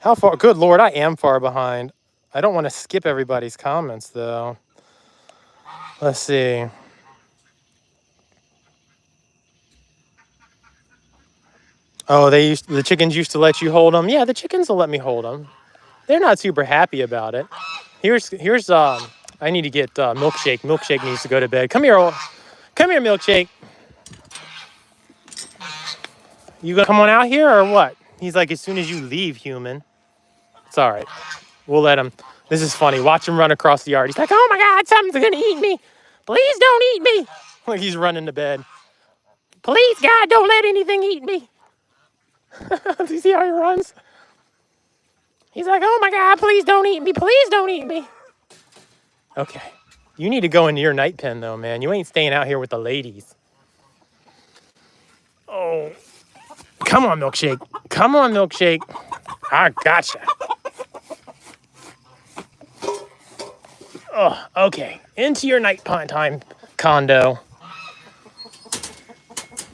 How far? Good Lord, I am far behind. I don't want to skip everybody's comments though. Let's see. Oh, the chickens used to let you hold them. Yeah, the chickens will let me hold them. They're not super happy about it. Here's I need to get Milkshake. Milkshake needs to go to bed. Come here, come here, Milkshake. You gonna come on out here or what? He's like, as soon as you leave, human. It's all right. We'll let him. This is funny. Watch him run across the yard. He's like, oh my God, something's gonna eat me. Please don't eat me. Like he's running to bed. Please, God, don't let anything eat me. Do you see how he runs? He's like, oh my God, please don't eat me. Please don't eat me. Okay. You need to go into your night pen though, man. You ain't staying out here with the ladies. Oh, come on, Milkshake. Come on, Milkshake. I gotcha. Oh, okay. Into your nighttime condo.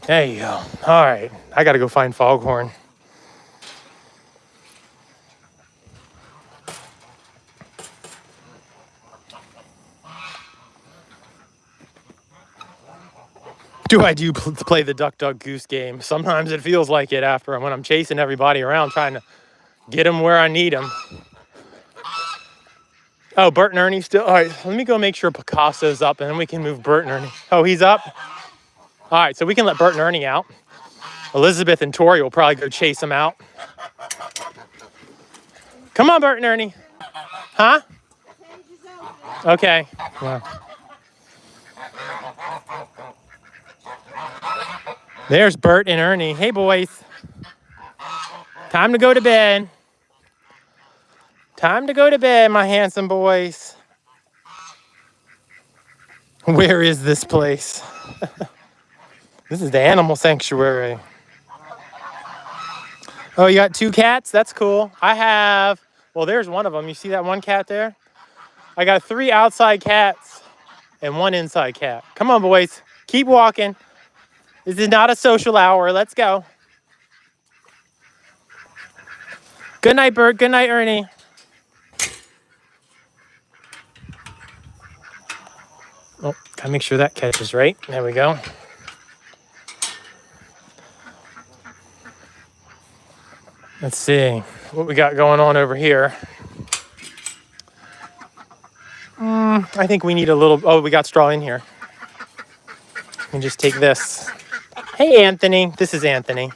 There you go. All right. I got to go find Foghorn. Do play the duck, duck, goose game? Sometimes it feels like it after when I'm chasing everybody around trying to get them where I need them. Oh, Bert and Ernie still. All right, let me go make sure Picasso's up and then we can move Bert and Ernie. Oh, he's up? All right, so we can let Bert and Ernie out. Elizabeth and Tori will probably go chase them out. Come on, Bert and Ernie. Huh? Okay. Yeah. There's Bert and Ernie. Hey, boys. Time to go to bed. Time to go to bed, my handsome boys. Where is this place? This is the animal sanctuary. Oh, you got two cats? That's cool. I have, well, there's one of them. You see that one cat there? I got 3 outside cats and 1 inside cat. Come on, boys. Keep walking. This is not a social hour. Let's go. Good night, Bert. Good night, Ernie. Oh, gotta make sure that catches right. There we go. Let's see what we got going on over here. I think we need a little, oh, we got straw in here. And just take this. Hey, Anthony. This is Anthony.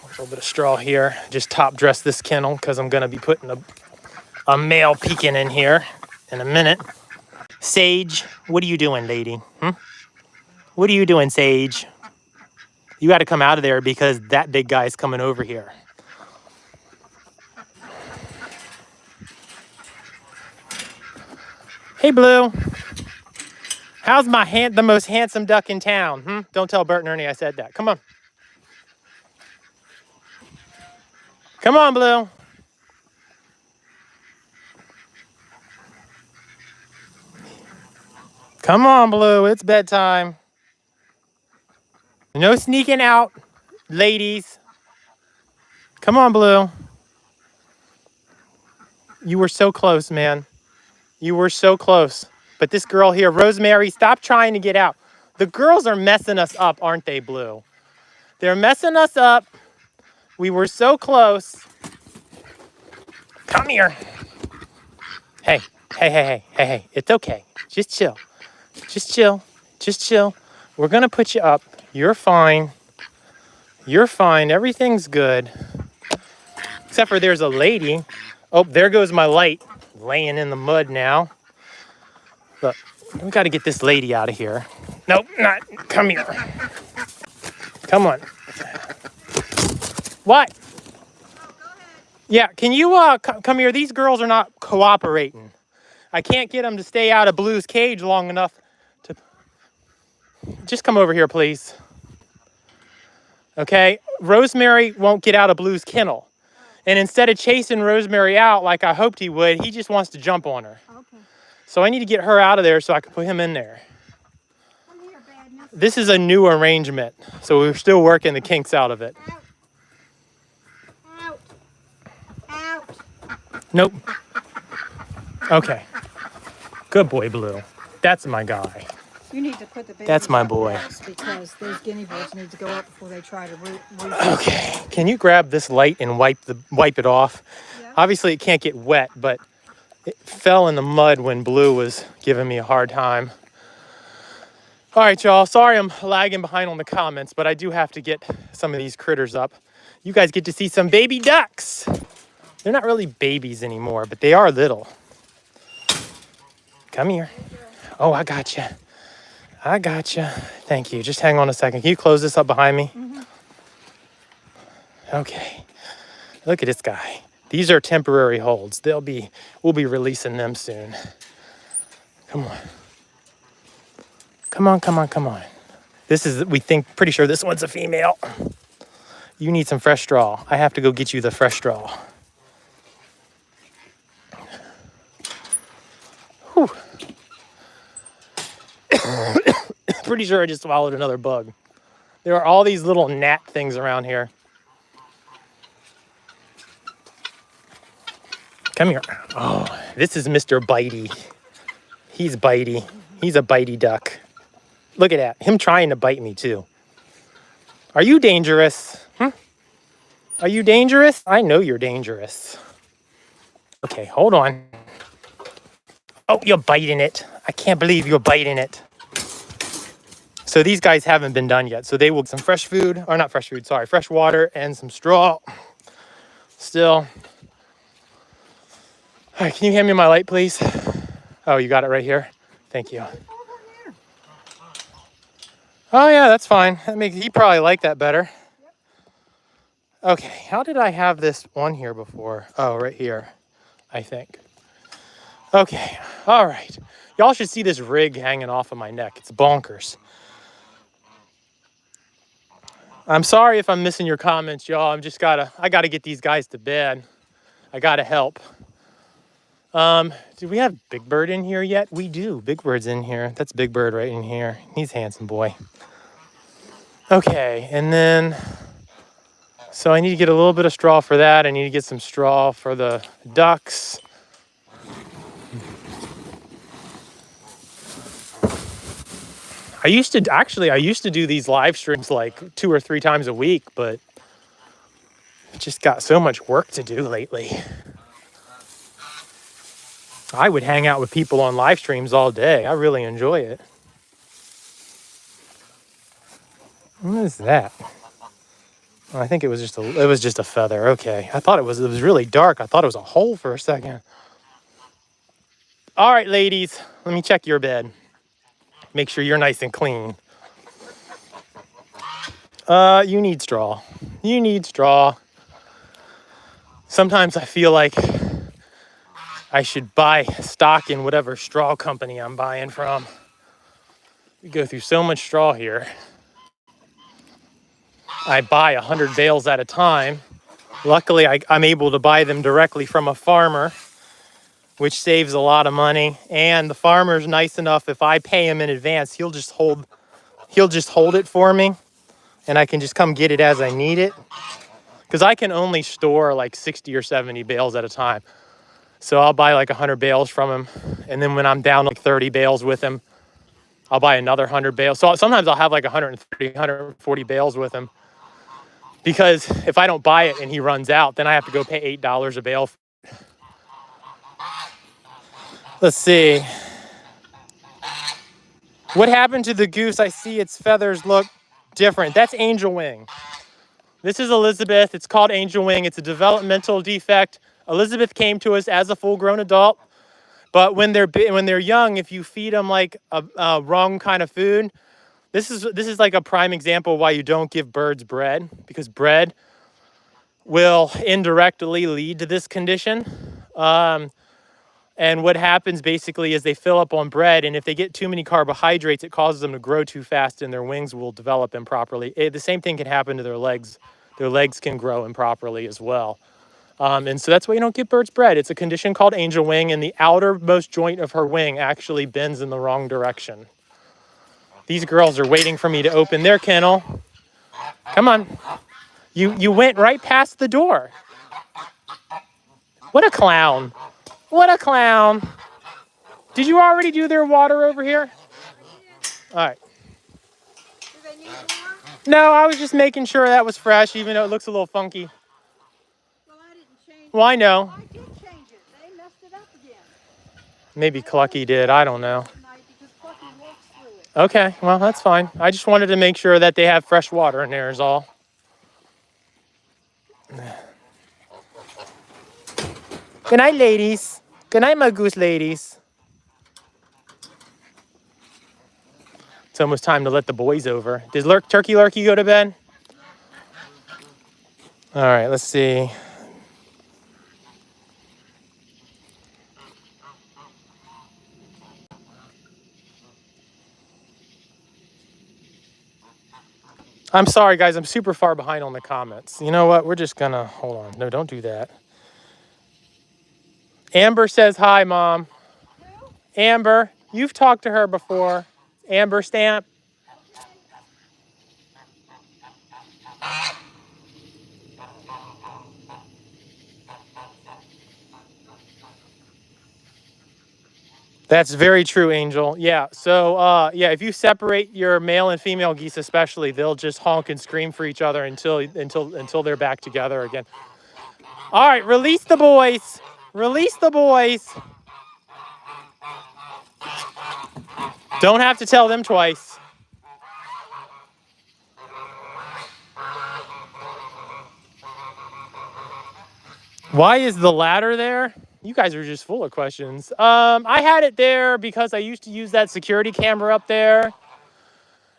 A little bit of straw here. Just top dress this kennel because I'm gonna be putting a male peeking in here in a minute. Sage, what are you doing, lady? What are you doing, Sage? You got to come out of there because that big guy's coming over here. Hey, Blue. How's the most handsome duck in town? Don't tell Bert and Ernie I said that. Come on. Come on, Blue. Come on, Blue. It's bedtime. No sneaking out, ladies. Come on, Blue. You were so close, man. You were so close. But this girl here, Rosemary, stop trying to get out. The girls are messing us up, aren't they, Blue? They're messing us up. We were so close. Come here. Hey. It's okay. Just chill. Just chill. We're going to put you up. You're fine. Everything's good. Except for there's a lady. Oh, there goes my light. Laying in the mud now. Look, we got to get this lady out of here. Nope, not. Come here. Come on. What? Yeah, can you come here? These girls are not cooperating. I can't get them to stay out of Blue's cage long enough to... Just come over here, please. Okay? Rosemary won't get out of Blue's kennel. And instead of chasing Rosemary out like I hoped he would, he just wants to jump on her. Okay. So I need to get her out of there so I can put him in there. This is a new arrangement, so we're still working the kinks out of it. Out. Out. Nope. Okay. Good boy, Blue. That's my guy. You need to put the babies That's my up boy. first because those guinea birds need to go up before they try to roost. Okay. Can you grab this light and wipe it off? Yeah. Obviously, it can't get wet, but it fell in the mud when Blue was giving me a hard time. All right, y'all. Sorry I'm lagging behind on the comments, but I do have to get some of these critters up. You guys get to see some baby ducks. They're not really babies anymore, but they are little. Come here. Oh, I got you. I got you. Thank you. Just hang on a second. Can you close this up behind me? Mm-hmm. Okay. Look at this guy. These are temporary holds. We'll be releasing them soon. Come on. Come on, come on, come on. This is, pretty sure this one's a female. You need some fresh straw. I have to go get you the fresh straw. Whew. Pretty sure I just swallowed another bug. There are all these little gnat things around here. Come here. Oh, this is Mr. Bitey. He's bitey. He's a bitey duck. Look at that. Him trying to bite me, too. Are you dangerous? Are you dangerous? I know you're dangerous. Okay, hold on. Oh, you're biting it. I can't believe you're biting it. So these guys haven't been done yet. So they will get some fresh food, or not fresh food, sorry, fresh water and some straw. Still. All right, can you hand me my light, please? Oh, you got it right here? Thank you. Oh, yeah, that's fine. He probably like that better. Okay, how did I have this on here before? Oh, right here, I think. Okay, all right. Y'all should see this rig hanging off of my neck. It's bonkers. I'm sorry if I'm missing your comments, y'all. I gotta get these guys to bed. I gotta help. Do we have Big Bird in here yet? We do. Big Bird's in here. That's Big Bird right in here. He's a handsome boy. Okay, and then, so I need to get a little bit of straw for that. I need to get some straw for the ducks. I used to do these live streams like 2 or 3 times a week, but I just got so much work to do lately. I would hang out with people on live streams all day. I really enjoy it. What is that? Oh, I think it was just a feather. Okay. I thought it was really dark. I thought it was a hole for a second. All right, ladies, let me check your bed. Make sure you're nice and clean. You need straw. You need straw. Sometimes I feel like I should buy stock in whatever straw company I'm buying from. We go through so much straw here. I buy 100 bales at a time. Luckily, I'm able to buy them directly from a farmer, which saves a lot of money. And the farmer's nice enough, if I pay him in advance, he'll just hold it for me, and I can just come get it as I need it. Because I can only store like 60 or 70 bales at a time. So I'll buy like 100 bales from him, and then when I'm down like 30 bales with him, I'll buy another 100 bales. So sometimes I'll have like 130, 140 bales with him. Because if I don't buy it and he runs out, then I have to go pay $8 a bale. Let's see. What happened to the goose? I see its feathers look different. That's angel wing. This is Elizabeth. It's called angel wing. It's a developmental defect. Elizabeth came to us as a full-grown adult. But when they're young, if you feed them like a wrong kind of food, this is like a prime example why you don't give birds bread, because bread will indirectly lead to this condition. And what happens basically is they fill up on bread, and if they get too many carbohydrates, it causes them to grow too fast, and their wings will develop improperly. The same thing can happen to their legs. Their legs can grow improperly as well. And so that's why you don't get birds bred. It's a condition called angel wing, and the outermost joint of her wing actually bends in the wrong direction. These girls are waiting for me to open their kennel. Come on. You went right past the door. What a clown. What a clown. Did you already do their water over here? All right. Do they need more? No, I was just making sure that was fresh, even though it looks a little funky. Well, I didn't change it. Well, I know. I did change it. They messed it up again. Maybe Clucky did. I don't know. Tonight because Clucky walks through it. Okay, well, that's fine. I just wanted to make sure that they have fresh water in there is all. Good night, ladies. Good night, my goose ladies. It's almost time to let the boys over. Did Turkey Lurkey go to bed? All right, let's see. I'm sorry, guys. I'm super far behind on the comments. You know what? We're just going to... Hold on. No, don't do that. Amber says hi, Mom. Who? Amber. You've talked to her before. Amber Stamp. That's very true, Angel. Yeah. So, yeah, if you separate your male and female geese, especially, they'll just honk and scream for each other until they're back together again. All right, release the boys. Release the boys. Don't have to tell them twice. Why is the ladder there? You guys are just full of questions. I had it there because I used to use that security camera up there.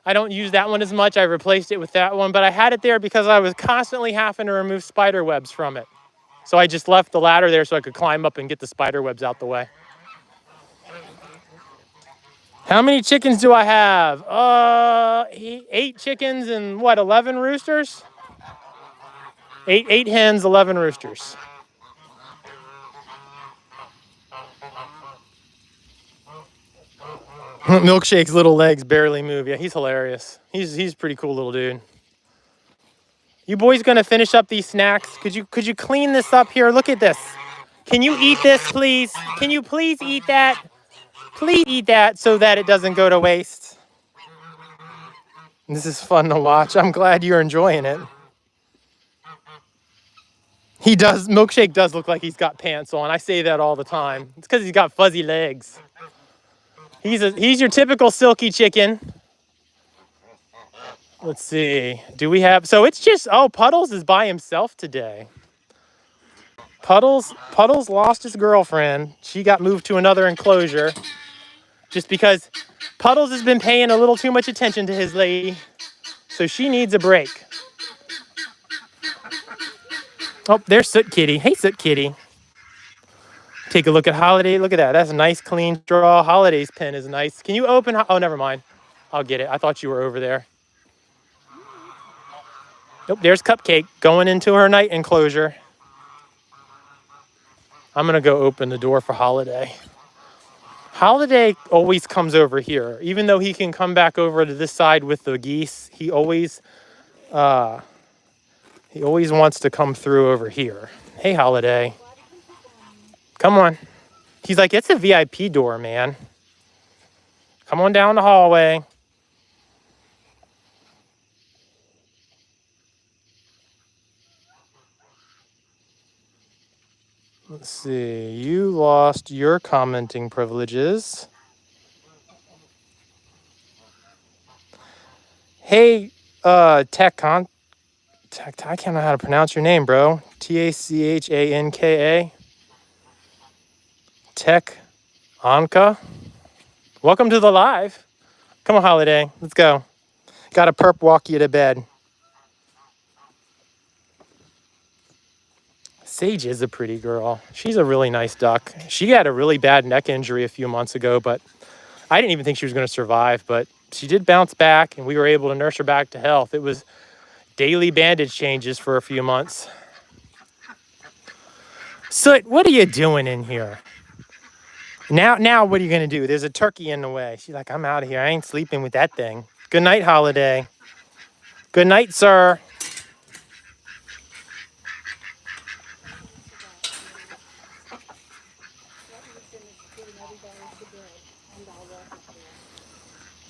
I don't use that one as much. I replaced it with that one, but I had it there because I was constantly having to remove spider webs from it. So I just left the ladder there so I could climb up and get the spider webs out the way. How many chickens do I have? 8 chickens and what, 11 roosters? 8 hens, 11 roosters. Milkshake's little legs barely move. Yeah, he's hilarious. He's a pretty cool little dude. You boys gonna finish up these snacks? Could you clean this up here? Look at this. Can you eat this, please? Can you please eat that? Please eat that so that it doesn't go to waste. This is fun to watch. I'm glad you're enjoying it. He does. Milkshake does look like he's got pants on. I say that all the time. It's because he's got fuzzy legs. He's your typical silky chicken. Let's see. Do we have... So it's just... Oh, Puddles is by himself today. Puddles lost his girlfriend. She got moved to another enclosure. Just because Puddles has been paying a little too much attention to his lady. So she needs a break. Oh, there's Soot Kitty. Hey, Soot Kitty. Take a look at Holiday. Look at that. That's a nice, clean straw. Holiday's pen is nice. Can you open... Oh, never mind. I'll get it. I thought you were over there. Nope, there's Cupcake going into her night enclosure. I'm going to go open the door for Holiday. Holiday always comes over here. Even though he can come back over to this side with the geese, he always wants to come through over here. Hey, Holiday. Come on. He's like, it's a VIP door, man. Come on down the hallway. Let's see. You lost your commenting privileges. Hey, Tech, I can't know how to pronounce your name, bro. Tachanka. Tech Anka. Welcome to the live. Come on, Holiday. Let's go. Got to perp walk you to bed. Sage is a pretty girl. She's a really nice duck. She had a really bad neck injury a few months ago, but I didn't even think she was going to survive. But she did bounce back, and we were able to nurse her back to health. It was daily bandage changes for a few months. Soot, what are you doing in here? Now, what are you gonna do? There's a turkey in the way. She's like, I'm out of here. I ain't sleeping with that thing. Good night, Holiday. Good night, sir.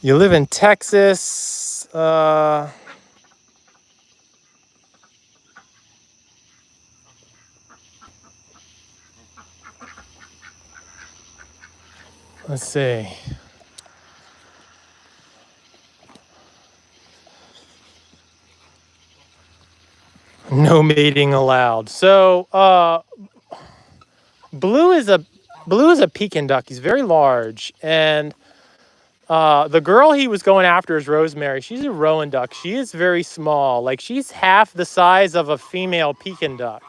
You live in Texas. Let's see. No mating allowed. So, Blue is a Pekin duck. He's very large, and the girl he was going after is Rosemary. She's a rowan duck. She is very small. Like, she's half the size of a female Pekin duck.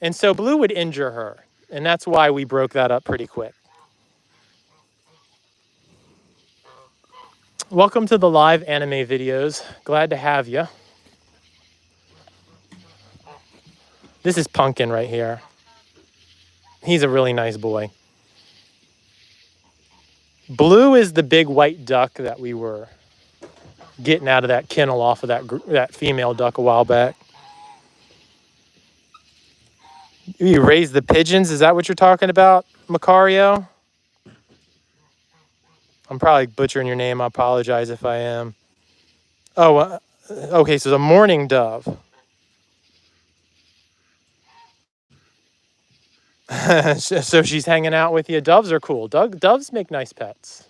And so Blue would injure her. And that's why we broke that up pretty quick. Welcome to the live anime videos. Glad to have you. This is Pumpkin right here. He's a really nice boy. Blue is the big white duck that we were getting out of that kennel off of that female duck a while back. You raise the pigeons? Is that what you're talking about, Macario? I'm probably butchering your name. I apologize if I am. Oh, okay, so the mourning dove. So she's hanging out with you. Doves are cool. Doves make nice pets.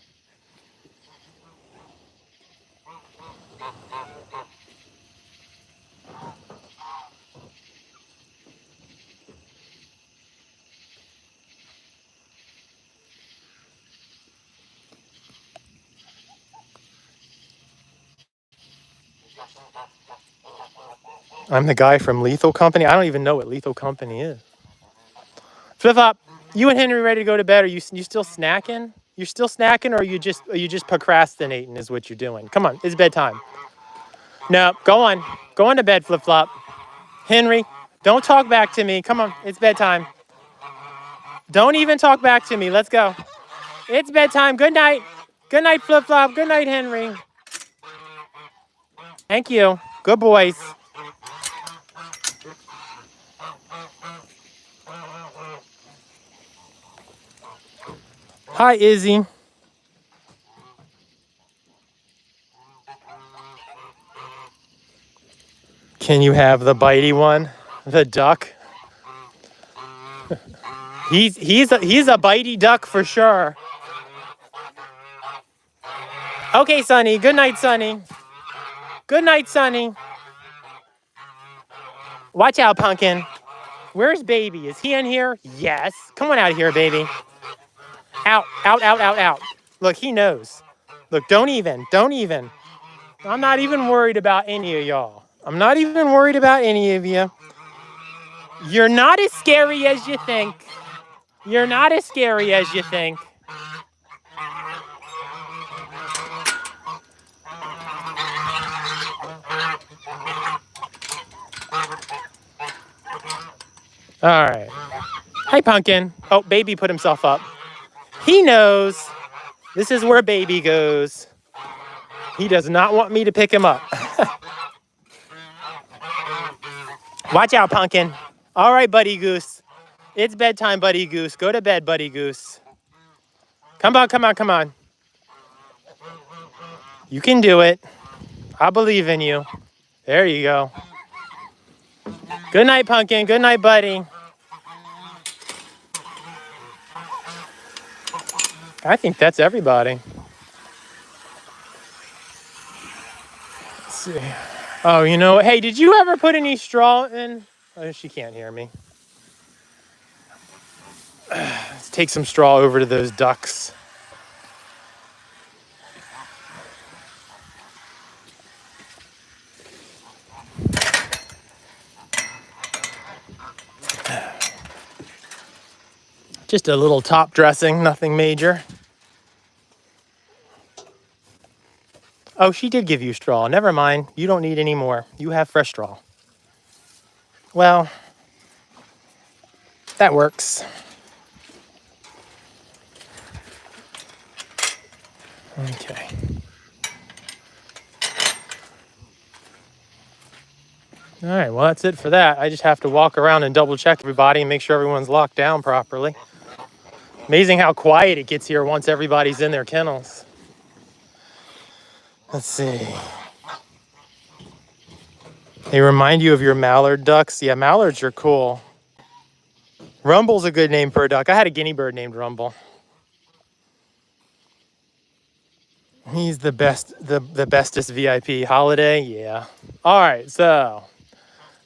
I'm the guy from Lethal Company. I don't even know what Lethal Company is. Flip Flop, you and Henry ready to go to bed? Are you still snacking? You're still snacking, or are you just procrastinating? Is what you're doing? Come on, it's bedtime. No, go on to bed, Flip Flop. Henry, don't talk back to me. Come on, it's bedtime. Don't even talk back to me. Let's go. It's bedtime. Good night. Good night, Flip Flop. Good night, Henry. Thank you. Good boys. Hi, Izzy. Can you have the bitey one? The duck? He's a bitey duck for sure. Okay, Sonny. Good night, Sonny. Good night, Sonny. Watch out, Pumpkin. Where's baby? Is he in here? Yes. Come on out of here, baby. Out, out, out, out, out. Look, he knows. Look, don't even. I'm not even worried about any of y'all. I'm not even worried about any of you. You're not as scary as you think. You're not as scary as you think. All right. Hi, Pumpkin. Oh, baby put himself up. He knows. This is where baby goes. He does not want me to pick him up. Watch out, Pumpkin. All right, Buddy Goose. It's bedtime, Buddy Goose. Go to bed, Buddy Goose. Come on, come on, come on. You can do it. I believe in you. There you go. Good night, Pumpkin. Good night, buddy. I think that's everybody. Let's see. Oh, you know, hey, did you ever put any straw in? Oh, she can't hear me. Let's take some straw over to those ducks. Just a little top dressing, nothing major. Oh, she did give you straw. Never mind. You don't need any more. You have fresh straw. Well, That works. Okay. All right, well, that's it for that. I just have to walk around and double check everybody and make sure everyone's locked down properly. Amazing how quiet it gets here once everybody's in their kennels. Let's see. They remind you of your mallard ducks. Yeah, mallards are cool. Rumble's a good name for a duck. I had a guinea bird named Rumble. He's the best, the bestest VIP. Holiday, yeah. All right, so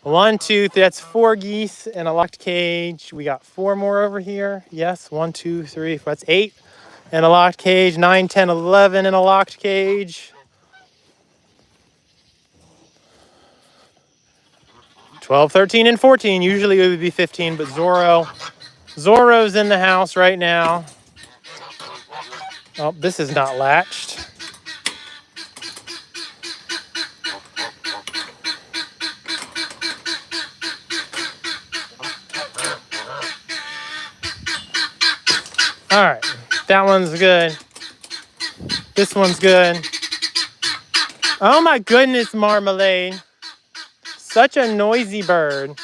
1, 2, that's 4 geese in a locked cage. We got 4 more over here. Yes, 1, 2, 3, 4, that's 8 in a locked cage. 9, 10, 11 in a locked cage. 12, 13, and 14. Usually it would be 15, but Zorro's in the house right now. Oh, this is not latched. All right, that one's good. This one's good. Oh my goodness, Marmalade. Such a noisy bird.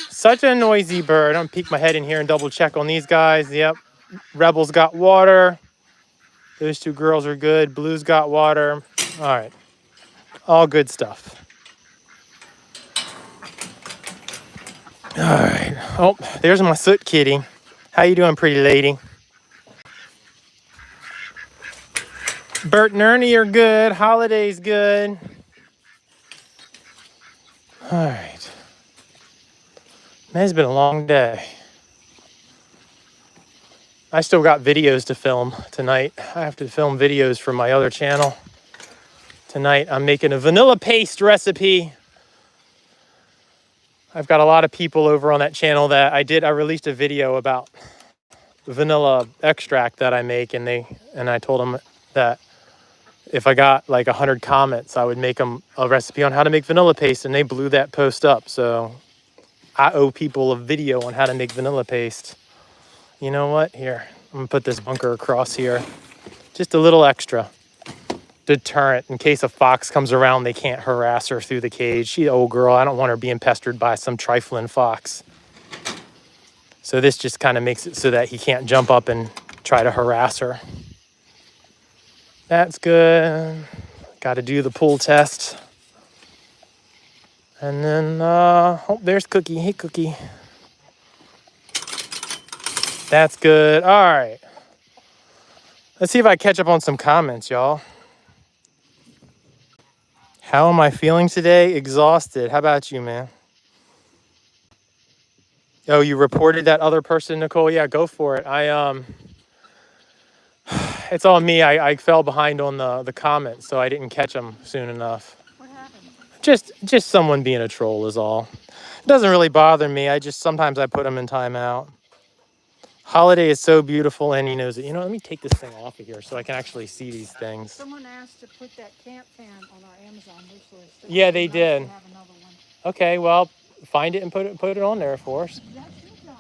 Such a noisy bird. I'm gonna peek my head in here and double check on these guys. Yep, Rebel's got water. Those 2 girls are good. Blue's got water. All right, all good stuff. All right. Oh, there's my soot kitty. How you doing, pretty lady? Bert and Ernie are good. Holiday's good. All right. Man, it's been a long day. I still got videos to film tonight. I have to film videos for my other channel. Tonight, I'm making a vanilla paste recipe. I've got a lot of people over on that channel that I released a video about vanilla extract that I make, and I told them that if I got like 100 comments, I would make them a recipe on how to make vanilla paste, and they blew that post up. So I owe people a video on how to make vanilla paste. You know what? Here, I'm gonna put this bunker across here. Just a little extra deterrent in case a fox comes around, they can't harass her through the cage. She's an old girl. I don't want her being pestered by some trifling fox. So this just kind of makes it so that he can't jump up and try to harass her. That's good. Got to do the pull test. And then, oh, there's Cookie. Hey, Cookie. That's good. All right. Let's see if I catch up on some comments, y'all. How am I feeling today? Exhausted. How about you, man? Oh, you reported that other person, Nicole? Yeah, go for it. It's all me. I fell behind on the comments, so I didn't catch them soon enough. What happened? Just someone being a troll is all. It doesn't really bother me. Sometimes I put them in timeout. Holiday is so beautiful, and he knows it. You know, let me take this thing off of here so I can actually see these things. Someone asked to put that camp fan on our Amazon wish list. Yeah, they did. Have another one. Okay, well, find it and put it on there for us. That's your job.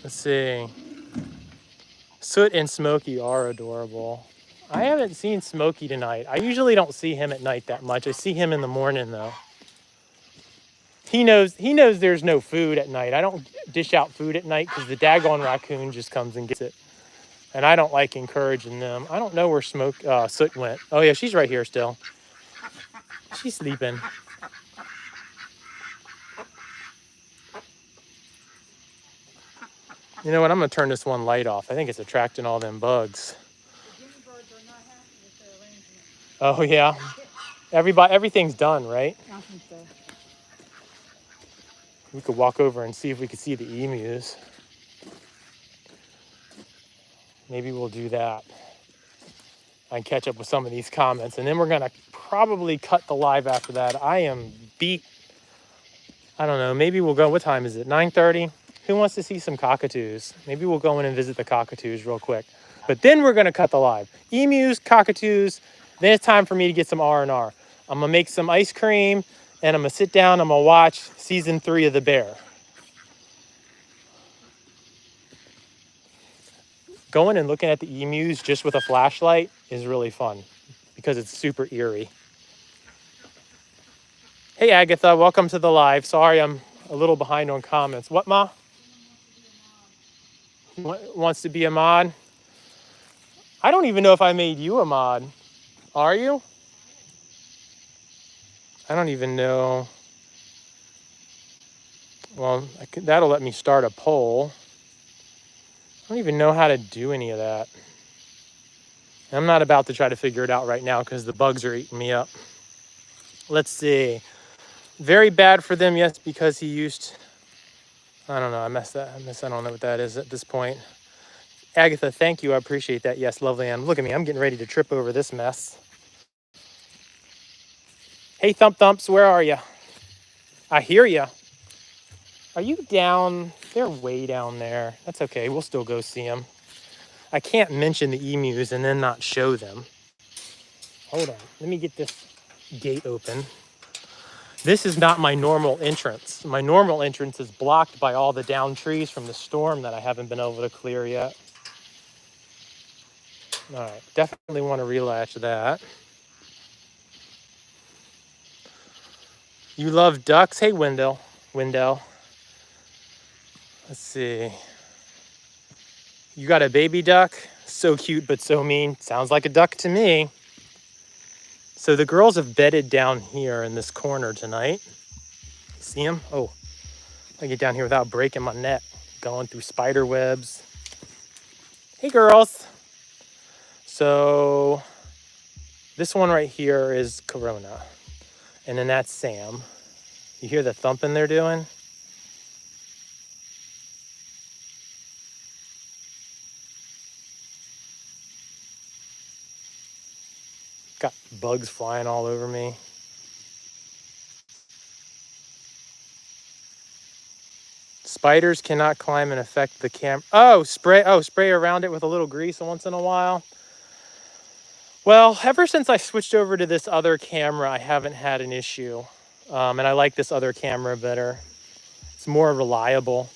Let's see. Soot and Smokey are adorable. I haven't seen Smokey tonight. I usually don't see him at night that much. I see him in the morning though. He knows there's no food at night. I don't dish out food at night because the daggone raccoon just comes and gets it. And I don't like encouraging them. I don't know where Soot went. Oh yeah, she's right here still. She's sleeping. You know what? I'm gonna turn this one light off. I think it's attracting all them bugs. The guinea birds are not happy with their arrangement. Oh yeah. Everything's done, right? I think so. We could walk over and see if we could see the emus. Maybe we'll do that. I can catch up with some of these comments, and then we're gonna probably cut the live after that. I am beat. I don't know. Maybe we'll go. What time is it? 9:30. Who wants to see some cockatoos? Maybe we'll go in and visit the cockatoos real quick. But then we're gonna cut the live. Emus, cockatoos. Then it's time for me to get some R&R. I'm gonna make some ice cream, and I'm gonna sit down. I'm gonna watch season 3 of The Bear. Going and looking at the emus just with a flashlight is really fun because it's super eerie. Hey, Agatha, welcome to the live. Sorry, I'm a little behind on comments. What, Ma? Wants to be a mod? I don't even know if I made you a mod. Are you? I don't even know. Well, that'll let me start a poll. I don't even know how to do any of that. I'm not about to try to figure it out right now because the bugs are eating me up. Let's see. Very bad for them, yes, because he used... I don't know, I don't know what that is at this point. Agatha, thank you, I appreciate that. Yes, lovely Ann. Look at me, I'm getting ready to trip over this mess. Hey, Thump Thumps, where are you? I hear you. Are you down? They're way down there. That's okay, we'll still go see them. I can't mention the emus and then not show them. Hold on, let me get this gate open. This is not my normal entrance. My normal entrance is blocked by all the down trees from the storm that I haven't been able to clear yet. All right, definitely want to relatch that. You love ducks? Hey, Wendell. Let's see. You got a baby duck? So cute, but so mean. Sounds like a duck to me. So the girls have bedded down here in this corner tonight. See them? Oh, I get down here without breaking my neck. Going through spider webs. Hey, girls. So this one right here is Corona. And then that's Sam. You hear the thumping they're doing? Got bugs flying all over me. Spiders cannot climb and affect the camera. Spray around it with a little grease once in a while. Well, ever since I switched over to this other camera, I haven't had an issue. And I like this other camera better. It's more reliable.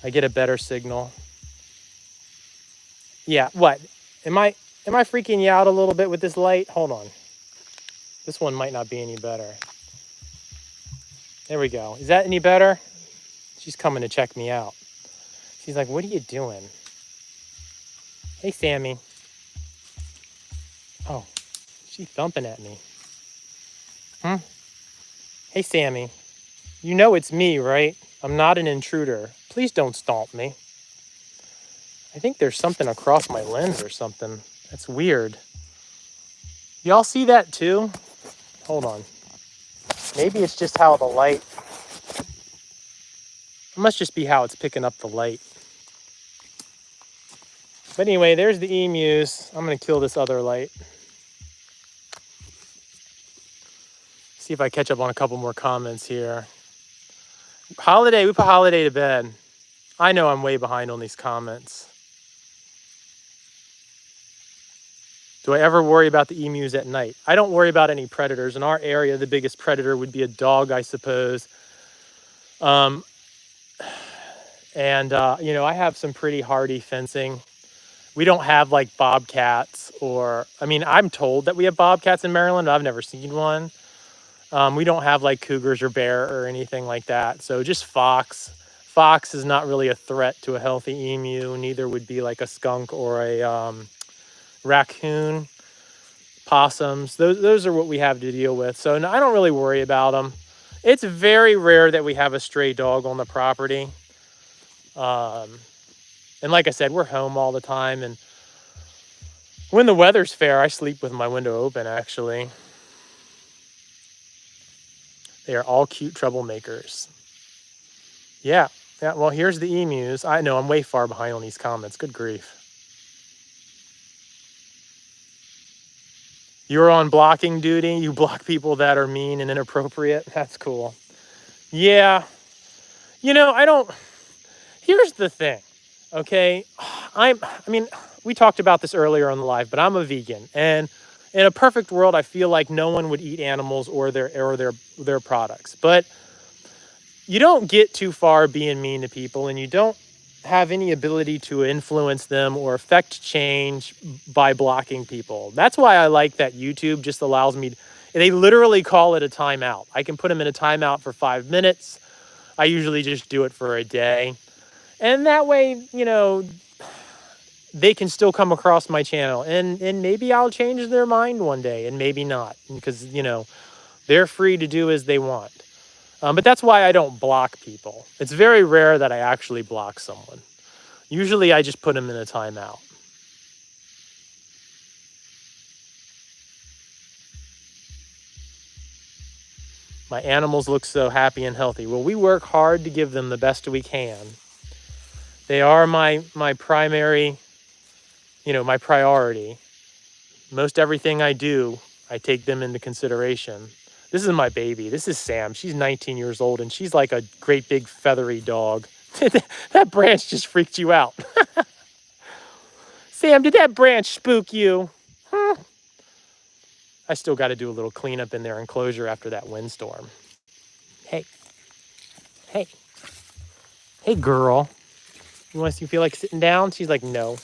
I get a better signal. Yeah, what? Am I freaking you out a little bit with this light? Hold on. This one might not be any better. There we go. Is that any better? She's coming to check me out. She's like, what are you doing? Hey, Sammy. Oh, she's thumping at me. Hey, Sammy. You know it's me, right? I'm not an intruder. Please don't stomp me. I think there's something across my lens or something. That's weird. Y'all see that too? Hold on. Maybe it's just how the light... It must just be how it's picking up the light. But anyway, there's the emus. I'm going to kill this other light. See if I catch up on a couple more comments here. Holiday, we put Holiday to bed. I know I'm way behind on these comments. Do I ever worry about the emus at night? I don't worry about any predators. In our area, the biggest predator would be a dog, I suppose. I have some pretty hardy fencing. We don't have like bobcats I'm told that we have bobcats in Maryland. I've never seen one. We don't have like cougars or bear or anything like that. So just fox. Fox is not really a threat to a healthy emu. Neither would be like a skunk or a raccoon. Possums. Those are what we have to deal with. So no, I don't really worry about them. It's very rare that we have a stray dog on the property. And like I said, we're home all the time. And when the weather's fair, I sleep with my window open, actually. They are all cute troublemakers. Yeah, well, here's the emus. I know I'm way far behind on these comments. Good grief. You're on blocking duty. You block people that are mean and inappropriate. That's cool. Yeah. Here's the thing, okay? We talked about this earlier on the live, but I'm a vegan. And in a perfect world, I feel like no one would eat animals or their products. But you don't get too far being mean to people, and you don't have any ability to influence them or affect change by blocking people. That's why I like that YouTube just allows me, they literally call it a timeout. I can put them in a timeout for 5 minutes. I usually just do it for a day. And that way, you know, they can still come across my channel and maybe I'll change their mind one day and maybe not, because, you know, they're free to do as they want. But that's why I don't block people. It's very rare that I actually block someone. Usually I just put them in a timeout. My animals look so happy and healthy. Well, we work hard to give them the best we can. They are my primary, you know, my priority. Most everything I do, I take them into consideration. This is my baby. This is Sam. She's 19 years old and she's like a great big feathery dog. That branch just freaked you out. Sam, did that branch spook you? Huh? I still got to do a little cleanup in their enclosure after that windstorm. Hey, hey, hey, girl. You feel like sitting down? She's like, no.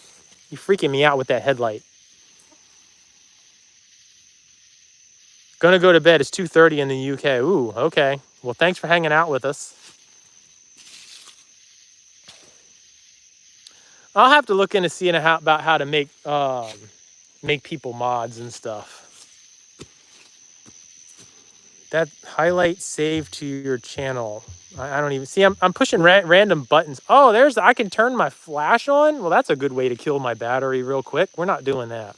You're freaking me out with that headlight. Gonna go to bed. It's 2:30 in the UK. Ooh, okay. Well, thanks for hanging out with us. I'll have to look into seeing about how to make people mods and stuff. That highlight save to your channel. I don't even see. I'm pushing random buttons. Oh, I can turn my flash on. Well, that's a good way to kill my battery real quick. We're not doing that.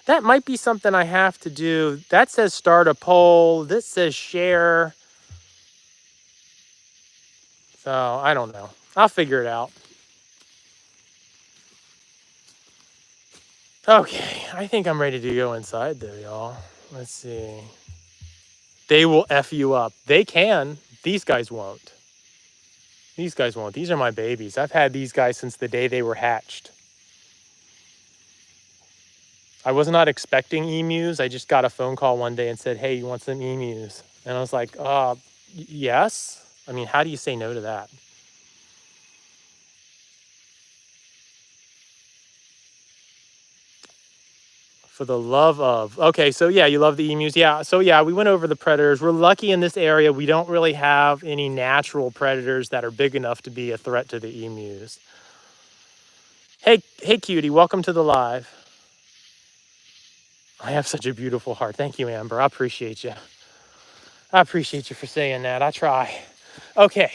That might be something I have to do. That says start a poll. This says share. So I don't know. I'll figure it out. Okay, I think I'm ready to go inside though, y'all. Let's see. They will F you up. They can. These guys won't. These guys won't. These are my babies. I've had these guys since the day they were hatched. I was not expecting emus. I just got a phone call one day and said, hey, you want some emus? And I was like, yes. I mean, how do you say no to that? For the love of. Okay, so yeah, you love the emus. Yeah, so yeah, we went over the predators. We're lucky in this area. We don't really have any natural predators that are big enough to be a threat to the emus. Hey, cutie, welcome to the live. I have such a beautiful heart. Thank you, Amber. I appreciate you. I appreciate you for saying that. I try. Okay,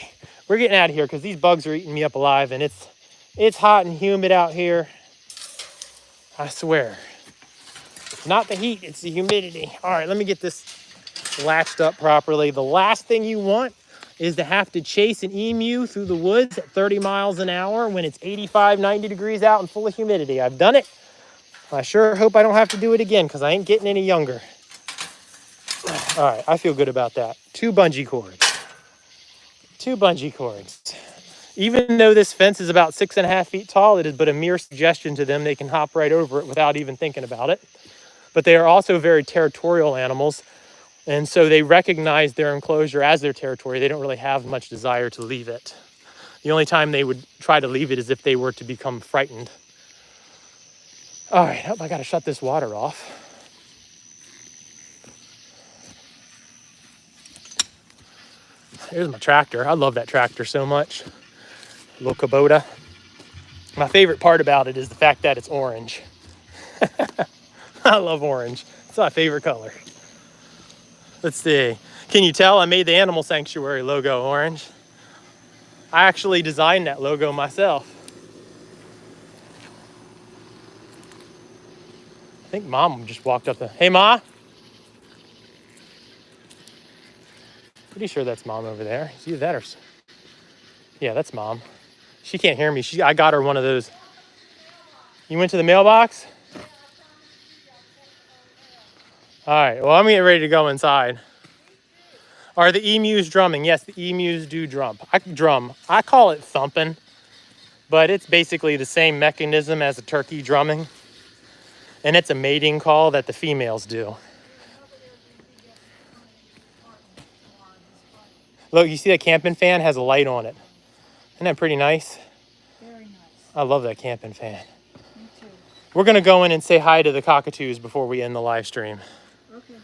we're getting out of here because these bugs are eating me up alive and it's hot and humid out here. I swear. Not the heat, it's the humidity. All right, let me get this latched up properly. The last thing you want is to have to chase an emu through the woods at 30 miles an hour when it's 85, 90 degrees out and full of humidity. I've done it. I sure hope I don't have to do it again because I ain't getting any younger. All right, I feel good about that. 2 bungee cords. 2 bungee cords. Even though this fence is about 6.5 feet tall, it is but a mere suggestion to them. They can hop right over it without even thinking about it. But they are also very territorial animals. And so they recognize their enclosure as their territory. They don't really have much desire to leave it. The only time they would try to leave it is if they were to become frightened. All right, I gotta shut this water off. Here's my tractor. I love that tractor so much. Little Kubota. My favorite part about it is the fact that it's orange. I love orange. It's my favorite color. Let's see. Can you tell I made the animal sanctuary logo orange? I actually designed that logo myself. I think Mom just walked up the, hey Ma? Pretty sure that's Mom over there. It's either that or, yeah, that's Mom. She can't hear me. I got her one of those. You went to the mailbox? All right, well, I'm getting ready to go inside. Are the emus drumming? Yes, the emus do drum. I call it thumping, but it's basically the same mechanism as a turkey drumming. And it's a mating call that the females do. Look, you see that camping fan has a light on it. Isn't that pretty nice? I love that camping fan. Me too. We're going to go in and say hi to the cockatoos before we end the live stream. Okay.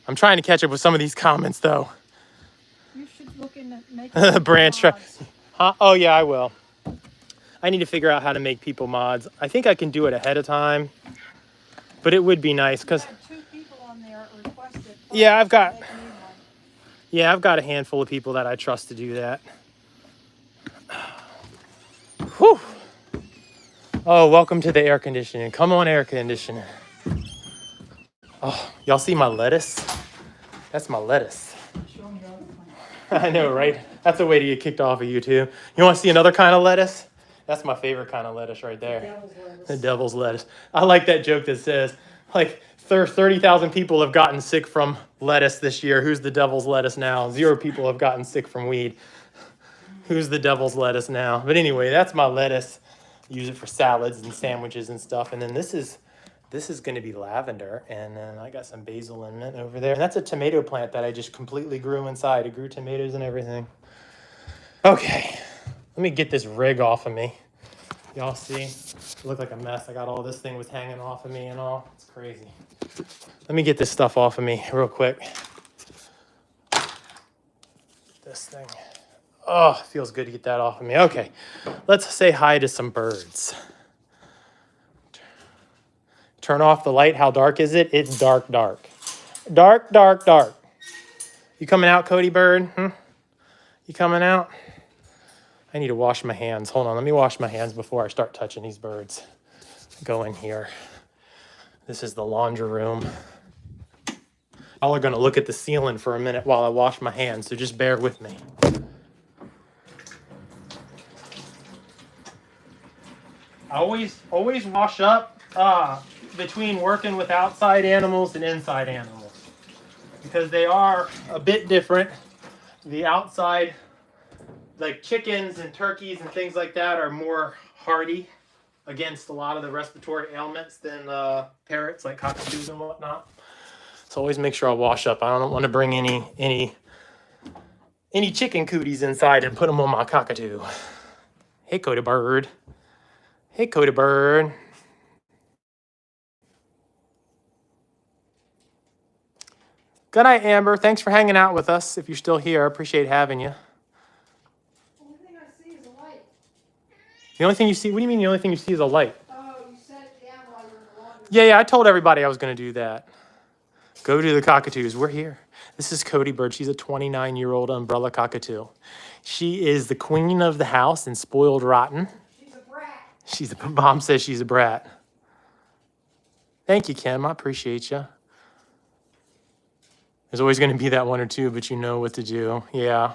I'm trying to catch up with some of these comments, though. You should look into making Branch. mods. Huh? Oh, yeah, I will. I need to figure out how to make people mods. I think I can do it ahead of time, but it would be nice because... 2 people on there requested. Yeah, I've got... Make a new one. Yeah, I've got a handful of people that I trust to do that. Whew. Oh, welcome to the air conditioning. Come on, air conditioner. Oh, y'all see my lettuce? That's my lettuce. Show me your other plant. I know, right? That's a way to get kicked off of YouTube. You want to see another kind of lettuce? That's my favorite kind of lettuce right there. Devil's lettuce. The devil's lettuce. I like that joke that says, like, 30,000 people have gotten sick from lettuce this year. Who's the devil's lettuce now? 0 people have gotten sick from weed. Who's the devil's lettuce now? But anyway, that's my lettuce. Use it for salads and sandwiches and stuff. And then this is going to be lavender. And then I got some basil and mint over there. And that's a tomato plant that I just completely grew inside. It grew tomatoes and everything. Okay, let me get this rig off of me. Y'all see? It looked like a mess. I got all this thing was hanging off of me and all. It's crazy. Let me get this stuff off of me real quick. This thing. Oh, it feels good to get that off of me. Okay, let's say hi to some birds. Turn off the light. How dark is it? It's dark, dark. Dark, dark, dark. You coming out, Cody bird? You coming out? I need to wash my hands. Hold on, let me wash my hands before I start touching these birds. Go in here. This is the laundry room. Y'all are gonna look at the ceiling for a minute while I wash my hands, so just bear with me. I always wash up between working with outside animals and inside animals because they are a bit different. The outside, like chickens and turkeys and things like that, are more hardy against a lot of the respiratory ailments than parrots like cockatoos and whatnot. So always make sure I wash up. I don't want to bring any chicken cooties inside and put them on my cockatoo. Hey, Cody bird. Hey, Cody bird. Good night, Amber. Thanks for hanging out with us. If you're still here, I appreciate having you. The only thing I see is a light. The only thing you see? What do you mean the only thing you see is a light? Oh, you set it down while you're in the laundry. Yeah, I told everybody I was going to do that. Go to the cockatoos. We're here. This is Cody bird. She's a 29-year-old umbrella cockatoo. She is the queen of the house and spoiled rotten. She's a brat. Mom says she's a brat. Thank you, Kim. I appreciate you. There's always going to be that one or two, but you know what to do. Yeah.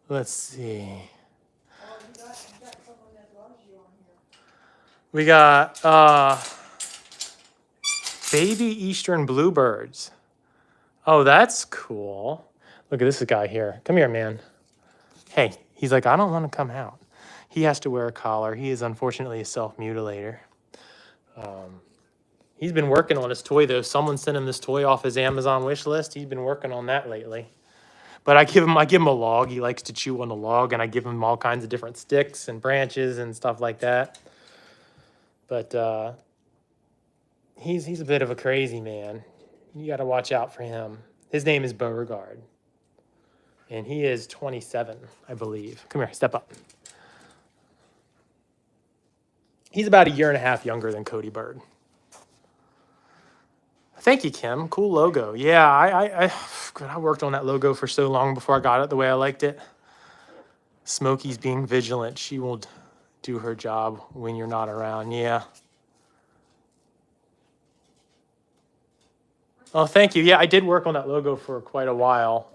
Let's see. Oh, you got someone that loves you on here. We got baby eastern bluebirds. Oh, that's cool. Look at this guy here. Come here, man. Hey, he's like, I don't want to come out. He has to wear a collar. He is unfortunately a self-mutilator. He's been working on his toy, though. Someone sent him this toy off his Amazon wish list. He's been working on that lately. But I give him a log. He likes to chew on the log, and I give him all kinds of different sticks and branches and stuff like that. But he's a bit of a crazy man. You got to watch out for him. His name is Beauregard, and he is 27, I believe. Come here, step up. He's about 1.5 years younger than Cody bird. Thank you, Kim. Cool logo. Yeah, I worked on that logo for so long before I got it the way I liked it. Smokey's being vigilant. She will do her job when you're not around. Yeah. Oh, thank you. Yeah, I did work on that logo for quite a while.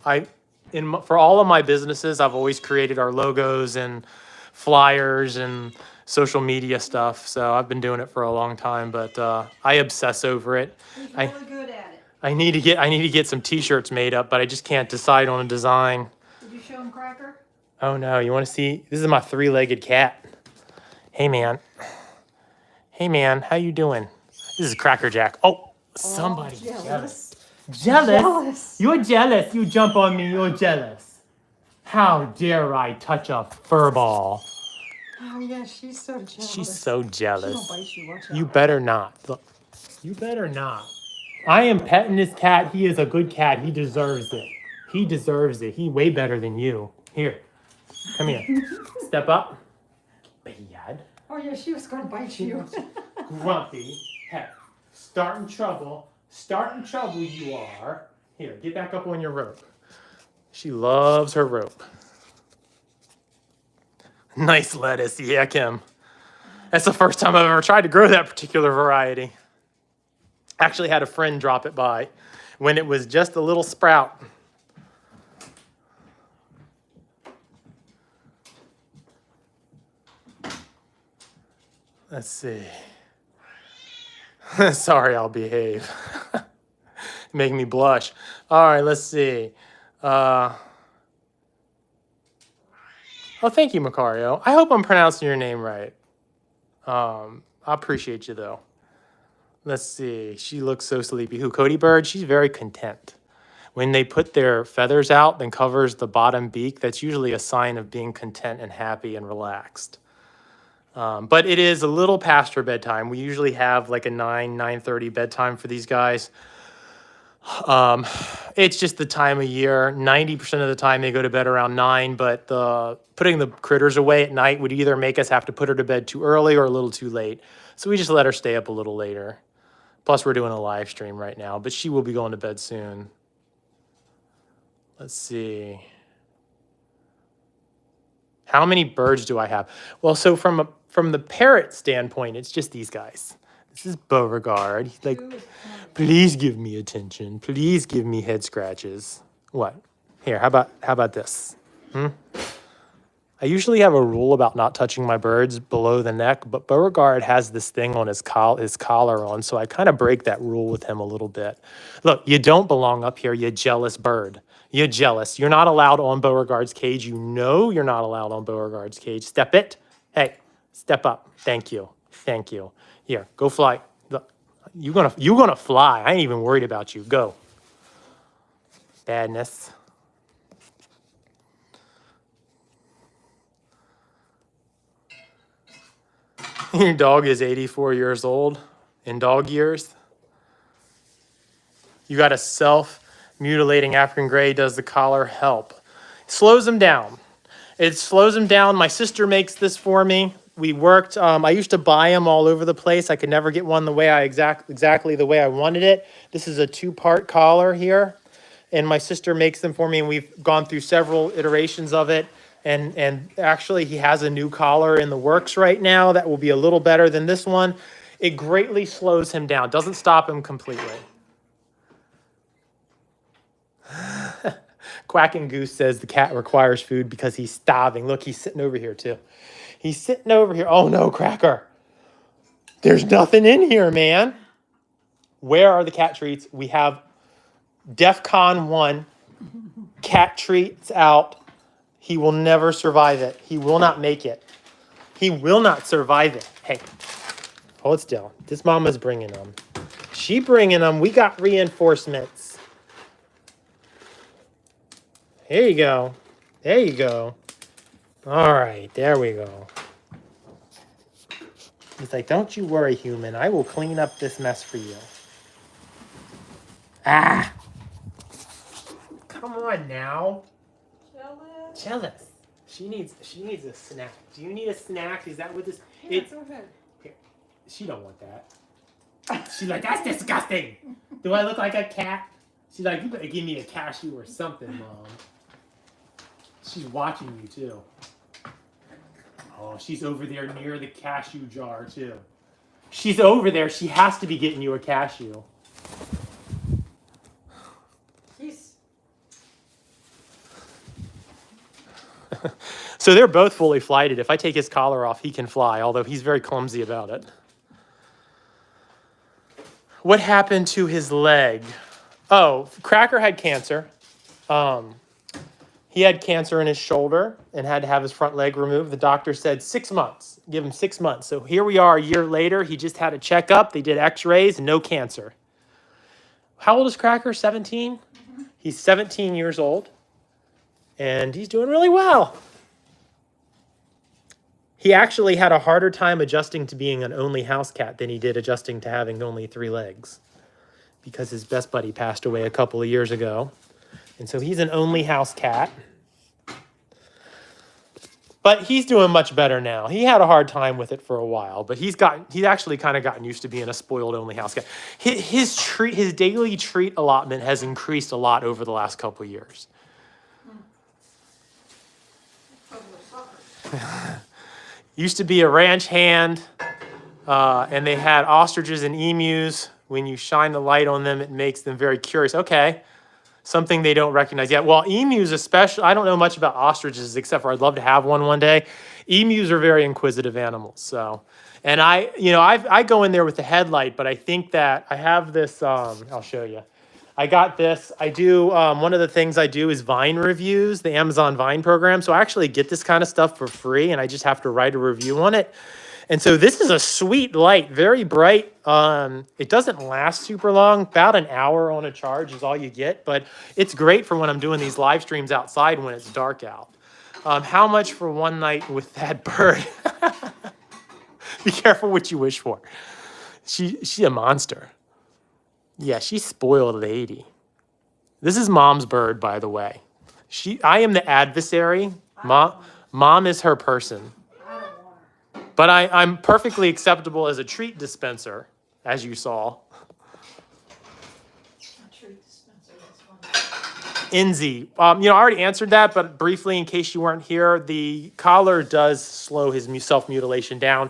For all of my businesses, I've always created our logos and flyers and social media stuff. So I've been doing it for a long time, but I obsess over it. He's really good at it. I need to get some T-shirts made up, but I just can't decide on a design. Did you show him Cracker? Oh no, you want to see? This is my 3-legged cat. Hey man, how you doing? This is Cracker Jack. Oh, somebody jealous. Jealous? You're jealous. You jump on me. You're jealous. How dare I touch a fur ball? Oh yeah, she's so jealous. She's so jealous. She gonna bite you. Watch out. You better not. Look, you better not. I am petting this cat. He is a good cat. He deserves it. He deserves it. He way better than you. Here, come here. Step up. Bad. Oh yeah, she was gonna bite you. Grumpy. Heck, starting trouble. Starting trouble you are. Here, get back up on your rope. She loves her rope. Nice lettuce. Yeah, Kim. That's the first time I've ever tried to grow that particular variety. Actually had a friend drop it by when it was just a little sprout. Let's see. Sorry, I'll behave. Make me blush. All right, let's see. Oh, thank you, Macario. I hope I'm pronouncing your name right. I appreciate you, though. Let's see. She looks so sleepy. Who, Cody Bird? She's very content. When they put their feathers out and covers the bottom beak, that's usually a sign of being content and happy and relaxed. But it is a little past her bedtime. We usually have like a 9:30 bedtime for these guys. It's just the time of year. 90% of the time they go to bed around 9, but putting the critters away at night would either make us have to put her to bed too early or a little too late. So we just let her stay up a little later. Plus we're doing a live stream right now, but she will be going to bed soon. Let's see. How many birds do I have? Well, so from the parrot standpoint, it's just these guys. This is Beauregard. He's like, please give me attention. Please give me head scratches. What? Here, how about this? I usually have a rule about not touching my birds below the neck, but Beauregard has this thing on his collar on, so I kind of break that rule with him a little bit. Look, you don't belong up here, you jealous bird. You're jealous. You're not allowed on Beauregard's cage. You know you're not allowed on Beauregard's cage. Step it. Hey, step up. Thank you. Thank you. Here, go fly. Look, you're gonna fly. I ain't even worried about you. Go. Badness. Your dog is 84 years old in dog years. You got a self-mutilating African gray. Does the collar help? Slows him down. It slows him down. My sister makes this for me. We worked. I used to buy them all over the place. I could never get one the way exactly the way I wanted it. This is a 2-part collar here, and my sister makes them for me. And we've gone through several iterations of it. And actually, he has a new collar in the works right now that will be a little better than this one. It greatly slows him down. Doesn't stop him completely. Quacking Goose says the cat requires food because he's starving. Look, he's sitting over here too. He's sitting over here. Oh no, Cracker. There's nothing in here, man. Where are the cat treats? We have DEFCON 1. Cat treats out. He will never survive it. He will not make it. He will not survive it. Hey, hold still. This mama's bringing them. She bringing them. We got reinforcements. Here you go. There you go. All right, there we go. He's like, don't you worry, human. I will clean up this mess for you. Ah. Come on now. Jealous. She needs a snack. Do you need a snack? Is that what this? Yeah, go ahead. Here. She don't want that. She's like, that's disgusting. Do I look like a cat? She's like, you better give me a cashew or something, Mom. She's watching you too. Oh, she's over there near the cashew jar too. She's over there. She has to be getting you a cashew. So they're both fully flighted. If I take his collar off, he can fly, although he's very clumsy about it. What happened to his leg? Oh, Cracker had cancer. He had cancer in his shoulder and had to have his front leg removed. The doctor said 6 months. Give him 6 months. So here we are a year later. He just had a checkup. They did x-rays, no cancer. How old is Cracker? 17? Mm-hmm. He's 17 years old. and he's doing really well. He actually had a harder time adjusting to being an only house cat than he did adjusting to having only 3 legs, because his best buddy passed away a couple of years ago. And so he's an only house cat. But he's doing much better now. He had a hard time with it for a while, but he's actually kind of gotten used to being a spoiled only house cat. His daily treat allotment has increased a lot over the last couple of years. Used to be a ranch hand, and they had ostriches and emus. When you shine the light on them, it makes them very curious. Okay, something they don't recognize yet. Well, emus especially, I don't know much about ostriches except for I'd love to have one day. Emus are very inquisitive animals. So, and I go in there with the headlight, but I think that I have this, I'll show you. I got this. I do, one of the things I do is Vine reviews, the Amazon Vine program. So I actually get this kind of stuff for free, and I just have to write a review on it. And so this is a sweet light, very bright. It doesn't last super long. About an hour on a charge is all you get, but it's great for when I'm doing these live streams outside when it's dark out. How much for one night with that bird? Be careful what you wish for. She's a monster. Yeah, she's spoiled lady. This is Mom's bird, by the way. I am the adversary. Mom is her person. But I'm perfectly acceptable as a treat dispenser, as you saw. A treat dispenser, that's funny. Inzi. I already answered that, but briefly, in case you weren't here, the collar does slow his self-mutilation down.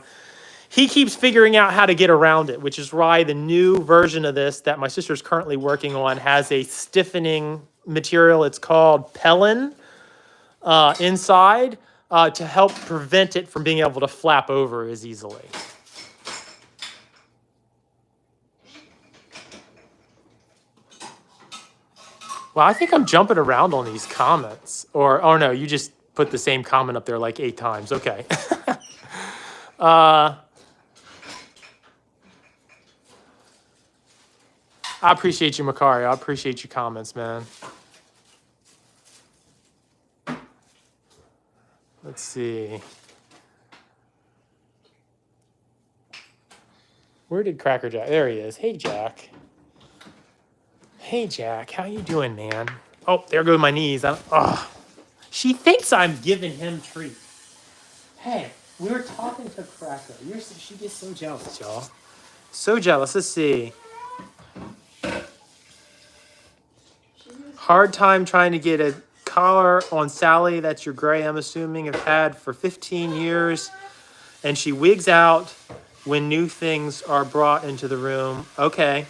He keeps figuring out how to get around it, which is why the new version of this that my sister's currently working on has a stiffening material. It's called Pellin inside to help prevent it from being able to flap over as easily. Well, I think I'm jumping around on these comments. Or, oh no, you just put the same comment up there like 8 times. Okay. I appreciate you, Makari. I appreciate your comments, man. Let's see. Where did Cracker Jack? There he is. Hey, Jack. Hey, Jack. How you doing, man? Oh, there go my knees. She thinks I'm giving him treats. Hey, we were talking to Cracker. She gets so jealous, y'all. So jealous. Let's see. Hard time trying to get a collar on Sally. That's your gray, I'm assuming, have had for 15 years. And she wigs out when new things are brought into the room. Okay.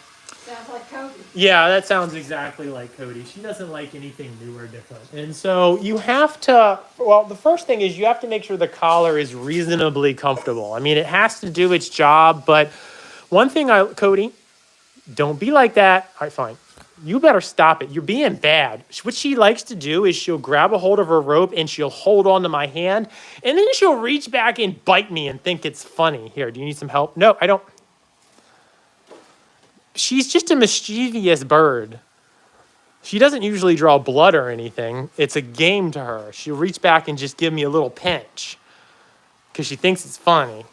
Sounds like Cody. Yeah, that sounds exactly like Cody. She doesn't like anything new or different. And so you have to, well, the first thing is you have to make sure the collar is reasonably comfortable. I mean, it has to do its job, but one thing Cody, don't be like that. All right, fine. You better stop it. You're being bad. What she likes to do is she'll grab a hold of her rope and she'll hold on to my hand, and then she'll reach back and bite me and think it's funny. Here, do you need some help? No, I don't. She's just a mischievous bird. She doesn't usually draw blood or anything. It's a game to her. She'll reach back and just give me a little pinch because she thinks it's funny.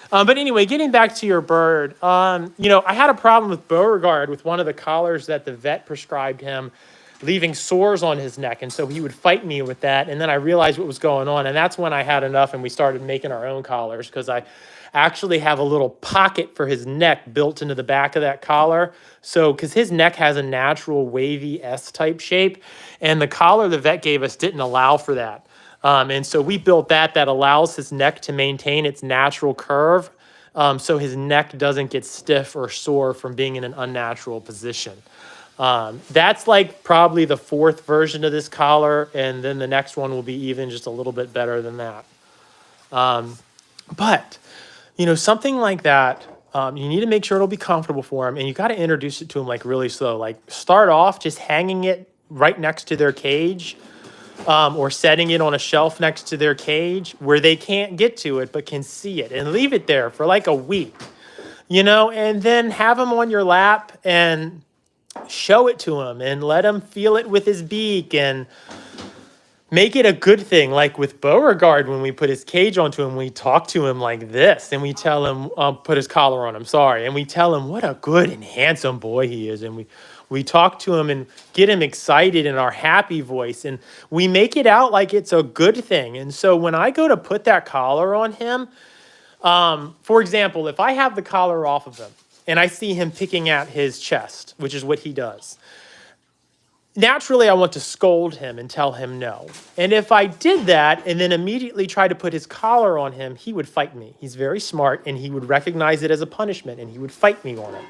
But anyway, getting back to your bird, I had a problem with Beauregard with one of the collars that the vet prescribed him, leaving sores on his neck. And so he would fight me with that. And then I realized what was going on. And that's when I had enough and we started making our own collars, because I actually have a little pocket for his neck built into the back of that collar. So, because his neck has a natural wavy S-type shape, and the collar the vet gave us didn't allow for that. And so we built that allows his neck to maintain its natural curve, so his neck doesn't get stiff or sore from being in an unnatural position. That's like probably the 4th version of this collar, and then the next one will be even just a little bit better than that. But, something like that, you need to make sure it'll be comfortable for him, and you got to introduce it to him like really slow. Like start off just hanging it right next to their cage, or setting it on a shelf next to their cage where they can't get to it but can see it, and leave it there for like a week, and then have him on your lap and show it to him and let him feel it with his beak and Make it a good thing, like with Beauregard when we put his cage onto him, we talk to him like this, and we tell him, put his collar on him, sorry, and we tell him what a good and handsome boy he is, and we talk to him and get him excited in our happy voice, and we make it out like it's a good thing. And so when I go to put that collar on him, for example, if I have the collar off of him and I see him picking at his chest, which is what he does, naturally, I want to scold him and tell him no. And if I did that and then immediately try to put his collar on him, he would fight me. He's very smart, and he would recognize it as a punishment, and he would fight me on it.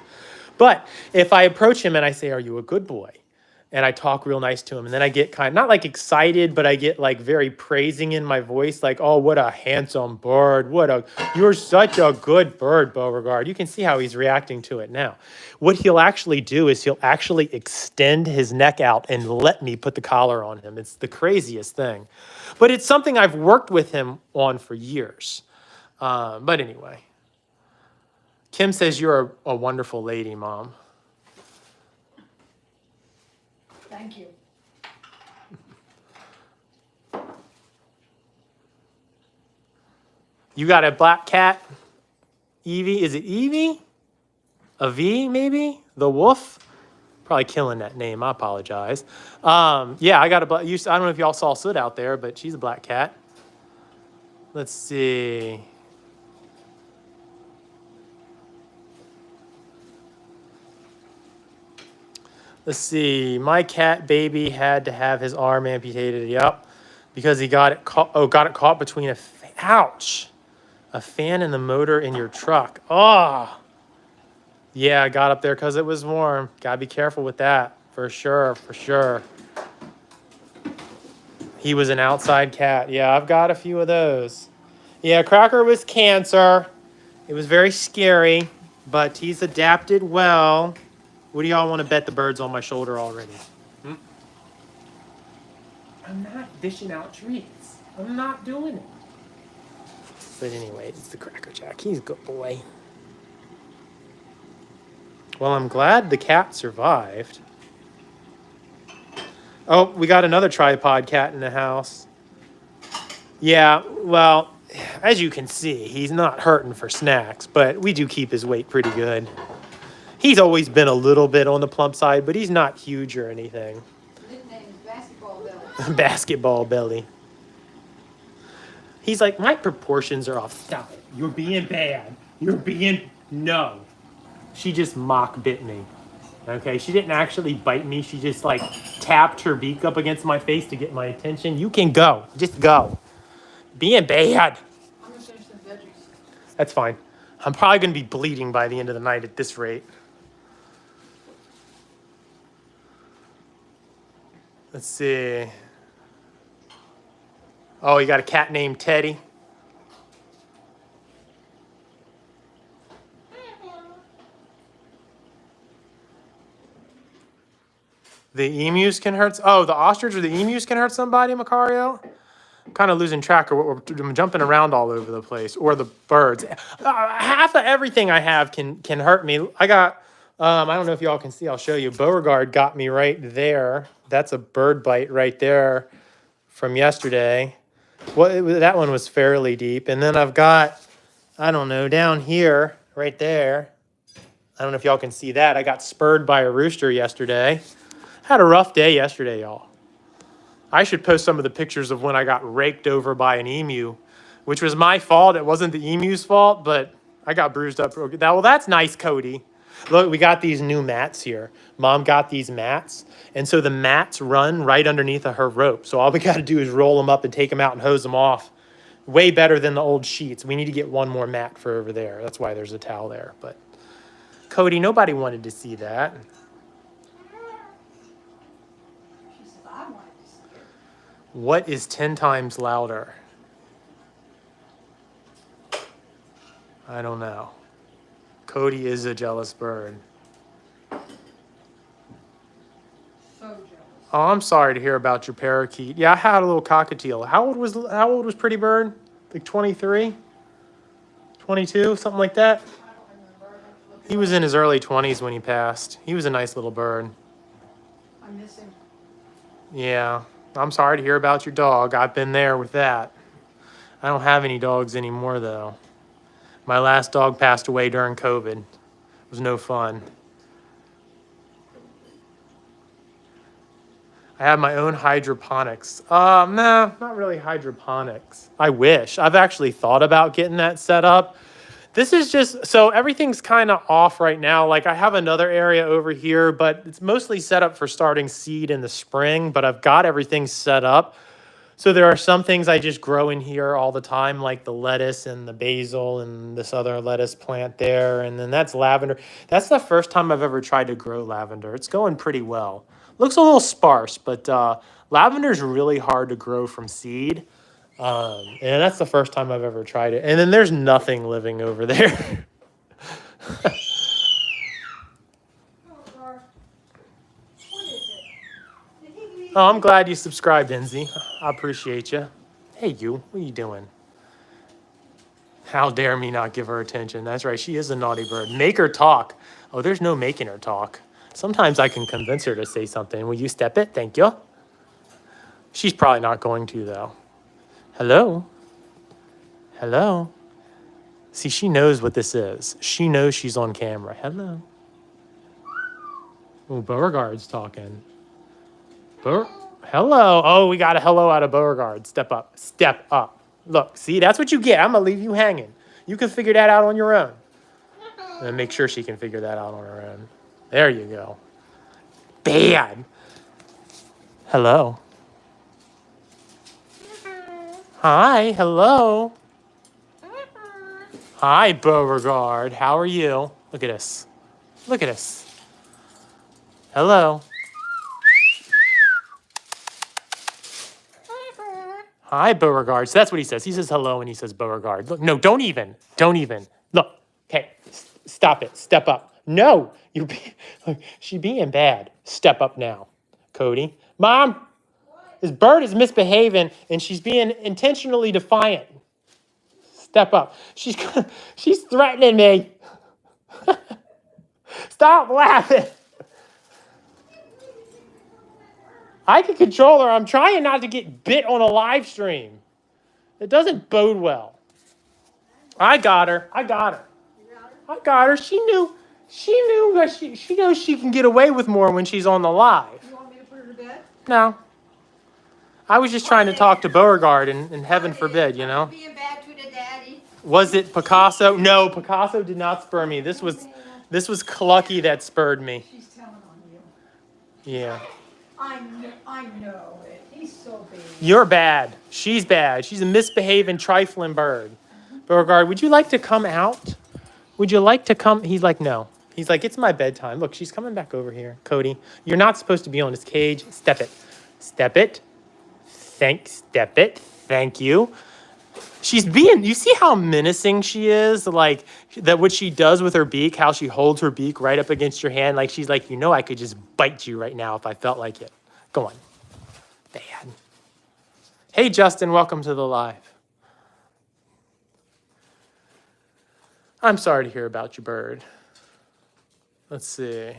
But if I approach him and I say, "Are you a good boy?" and I talk real nice to him, and then I get kind of, not like excited, but I get like very praising in my voice, like, "Oh, what a handsome bird. You're such a good bird, Beauregard." You can see how he's reacting to it now. What he'll actually do is he'll actually extend his neck out and let me put the collar on him. It's the craziest thing. But it's something I've worked with him on for years. But anyway, Kim says you're a wonderful lady, Mom. Thank you. You got a black cat, Evie. Is it Evie? A V, maybe? The Wolf? Probably killing that name. I apologize. Yeah, I got a black. I don't know if y'all saw Soot out there, but she's a black cat. Let's see. Let's see. My cat baby had to have his arm amputated. Yep, because he got it caught. Oh, got it caught between ouch, a fan and the motor in your truck. Oh, yeah, I got up there because it was warm. Gotta be careful with that, for sure, for sure. He was an outside cat. Yeah, I've got a few of those. Yeah, Cracker was cancer. It was very scary, but he's adapted well. What do y'all want to bet the bird's on my shoulder already? I'm not dishing out treats. I'm not doing it. But anyway, it's the Cracker Jack. He's a good boy. Well, I'm glad the cat survived. Oh, we got another tripod cat in the house. Yeah, well, as you can see, he's not hurting for snacks, but we do keep his weight pretty good. He's always been a little bit on the plump side, but he's not huge or anything. Nickname is Basketball Belly. Basketball belly. He's like, my proportions are off. Stop it. You're being bad. No. She just mock bit me. Okay, she didn't actually bite me. She just like tapped her beak up against my face to get my attention. You can go. Just go. Being bad. I'm gonna finish some veggies. That's fine. I'm probably going to be bleeding by the end of the night at this rate. Let's see. Oh, you got a cat named Teddy. The emus can hurt. Oh, the ostrich or the emus can hurt somebody, Macario? I'm kind of losing track of what I'm jumping around all over the place. Or the birds. Half of everything I have can hurt me. I got, I don't know if y'all can see. I'll show you. Beauregard got me right there. That's a bird bite right there from yesterday. That one was fairly deep. And then I've got, I don't know, down here, right there. I don't know if y'all can see that. I got spurred by a rooster yesterday. Had a rough day yesterday, y'all. I should post some of the pictures of when I got raked over by an emu, which was my fault. It wasn't the emu's fault, but I got bruised up real good. Well, that's nice, Cody. Look, we got these new mats here. Mom got these mats, and so the mats run right underneath of her rope. So all we got to do is roll them up and take them out and hose them off. Way better than the old sheets. We need to get one more mat for over there. That's why there's a towel there. But Cody, nobody wanted to see that. She says, I wanted to see it. What is 10 times louder? I don't know. Cody is a jealous bird. So jealous. Oh, I'm sorry to hear about your parakeet. Yeah, I had a little cockatoo. How old was Pretty Bird? Like 23? 22, something like that? I don't remember. He was in his early 20s when he passed. He was a nice little bird. I miss him. Yeah. I'm sorry to hear about your dog. I've been there with that. I don't have any dogs anymore, though. My last dog passed away during COVID. It was no fun. I have my own hydroponics. Nah, not really hydroponics. I wish. I've actually thought about getting that set up. This is just, so everything's kind of off right now. Like I have another area over here, but it's mostly set up for starting seed in the spring, but I've got everything set up. So there are some things I just grow in here all the time, like the lettuce and the basil and this other lettuce plant there. And then that's lavender. That's the first time I've ever tried to grow lavender. It's going pretty well. Looks a little sparse, but lavender is really hard to grow from seed. And that's the first time I've ever tried it. And then there's nothing living over there. Oh, I'm glad you subscribed, Enzy. I appreciate you. Hey, you. What are you doing? How dare me not give her attention? That's right. She is a naughty bird. Make her talk. Oh, there's no making her talk. Sometimes I can convince her to say something. Will you step it? Thank you. She's probably not going to, though. Hello? Hello? See, she knows what this is. She knows she's on camera. Hello? Oh, Beauregard's talking. Hello. Oh, we got a hello out of Beauregard. Step up. Step up. Look, see, that's what you get. I'm going to leave you hanging. You can figure that out on your own. And make sure she can figure that out on her own. There you go. Bad. Hello. Hi. Hello. Hi, Beauregard. How are you? Look at this. Look at this. Hello. Hi, Beauregard. So that's what he says. He says hello and he says Beauregard. Look, no, don't even. Don't even. Look. Okay, stop it. Step up. No, she's being bad. Step up now, Cody. Mom, this bird is misbehaving and she's being intentionally defiant. Step up. She's threatening me. Stop laughing. I can control her. I'm trying not to get bit on a live stream. It doesn't bode well. I got her. I got her. I got her. She knew that she knows she can get away with more when she's on the live. You want me to put her to bed? No. I was just trying to talk to Beauregard and heaven forbid, you know. Being bad to the daddy. Was it Picasso? No, Picasso did not spur me. This was Clucky that spurred me. She's telling on you. Yeah. I know it. He's so big. You're bad. She's bad. She's a misbehaving, trifling bird. Beauregard, would you like to come out? Would you like to come? He's like, no. He's like, it's my bedtime. Look, she's coming back over here. Cody, you're not supposed to be on this cage. Step it. Step it. Step it. Thank you. You see how menacing she is? Like, that what she does with her beak, how she holds her beak right up against your hand. Like, she's like, I could just bite you right now if I felt like it. Go on. Bad. Hey, Justin, welcome to the live. I'm sorry to hear about your bird. Let's see.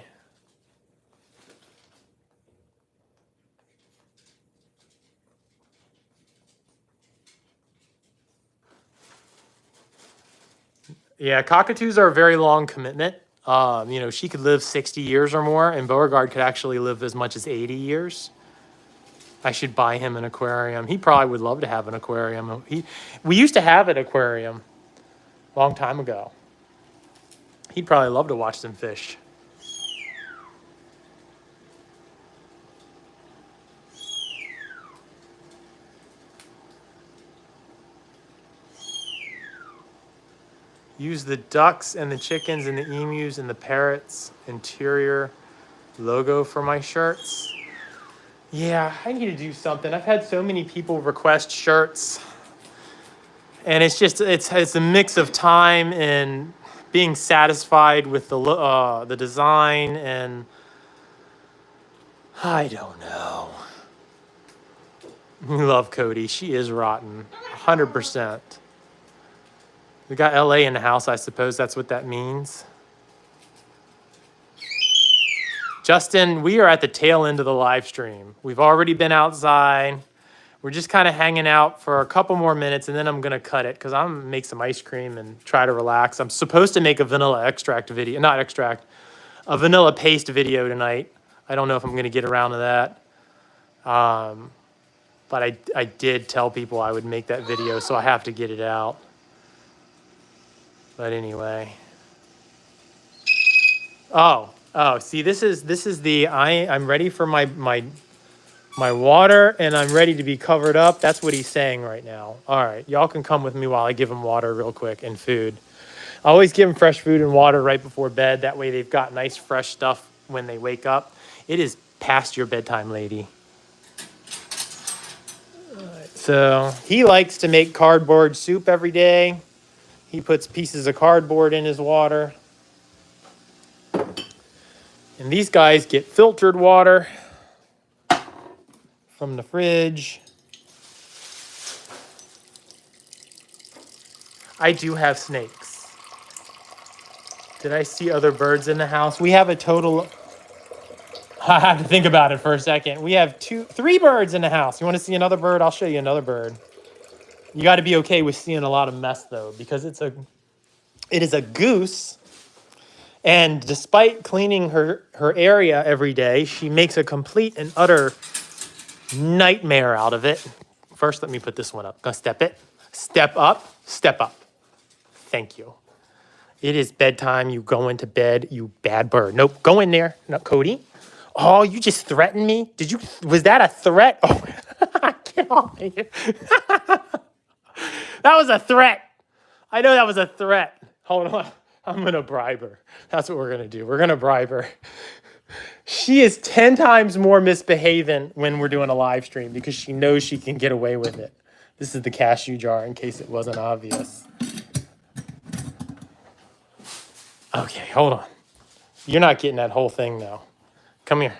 Yeah, cockatoos are a very long commitment. She could live 60 years or more, and Beauregard could actually live as much as 80 years. I should buy him an aquarium. He probably would love to have an aquarium. We used to have an aquarium a long time ago. He'd probably love to watch them fish. Use the ducks and the chickens and the emus and the parrots interior logo for my shirts. Yeah, I need to do something. I've had so many people request shirts. And it's just, it's a mix of time and being satisfied with the design, and I don't know. We love Cody. She is rotten, 100%. We got LA in the house, I suppose that's what that means. Justin, we are at the tail end of the live stream. We've already been outside. We're just kind of hanging out for a couple more minutes, and then I'm going to cut it because I'm going to make some ice cream and try to relax. I'm supposed to make a vanilla extract video, not extract, a vanilla paste video tonight. I don't know if I'm going to get around to that. But I did tell people I would make that video, so I have to get it out. But anyway. Oh, see, this is the, I'm ready for my water, and I'm ready to be covered up. That's what he's saying right now. All right, y'all can come with me while I give him water real quick and food. I always give them fresh food and water right before bed. That way they've got nice fresh stuff when they wake up. It is past your bedtime, lady. All right, so he likes to make cardboard soup every day. He puts pieces of cardboard in his water. And these guys get filtered water from the fridge. I do have snakes. Did I see other birds in the house? We have a total... I have to think about it for a second. We have three birds in the house. You want to see another bird? I'll show you another bird. You got to be okay with seeing a lot of mess, though, because it is a goose. And despite cleaning her area every day, she makes a complete and utter nightmare out of it. First, let me put this one up. Gonna step it. Step up. Step up. Thank you. It is bedtime. You go into bed, you bad bird. Nope, go in there. No, Cody. Oh, you just threatened me? Was that a threat? Oh, get off me. That was a threat. I know that was a threat. Hold on. I'm going to bribe her. That's what we're going to do. We're going to bribe her. She is 10 times more misbehaving when we're doing a live stream because she knows she can get away with it. This is the cashew jar in case it wasn't obvious. Okay, hold on. You're not getting that whole thing, though. Come here.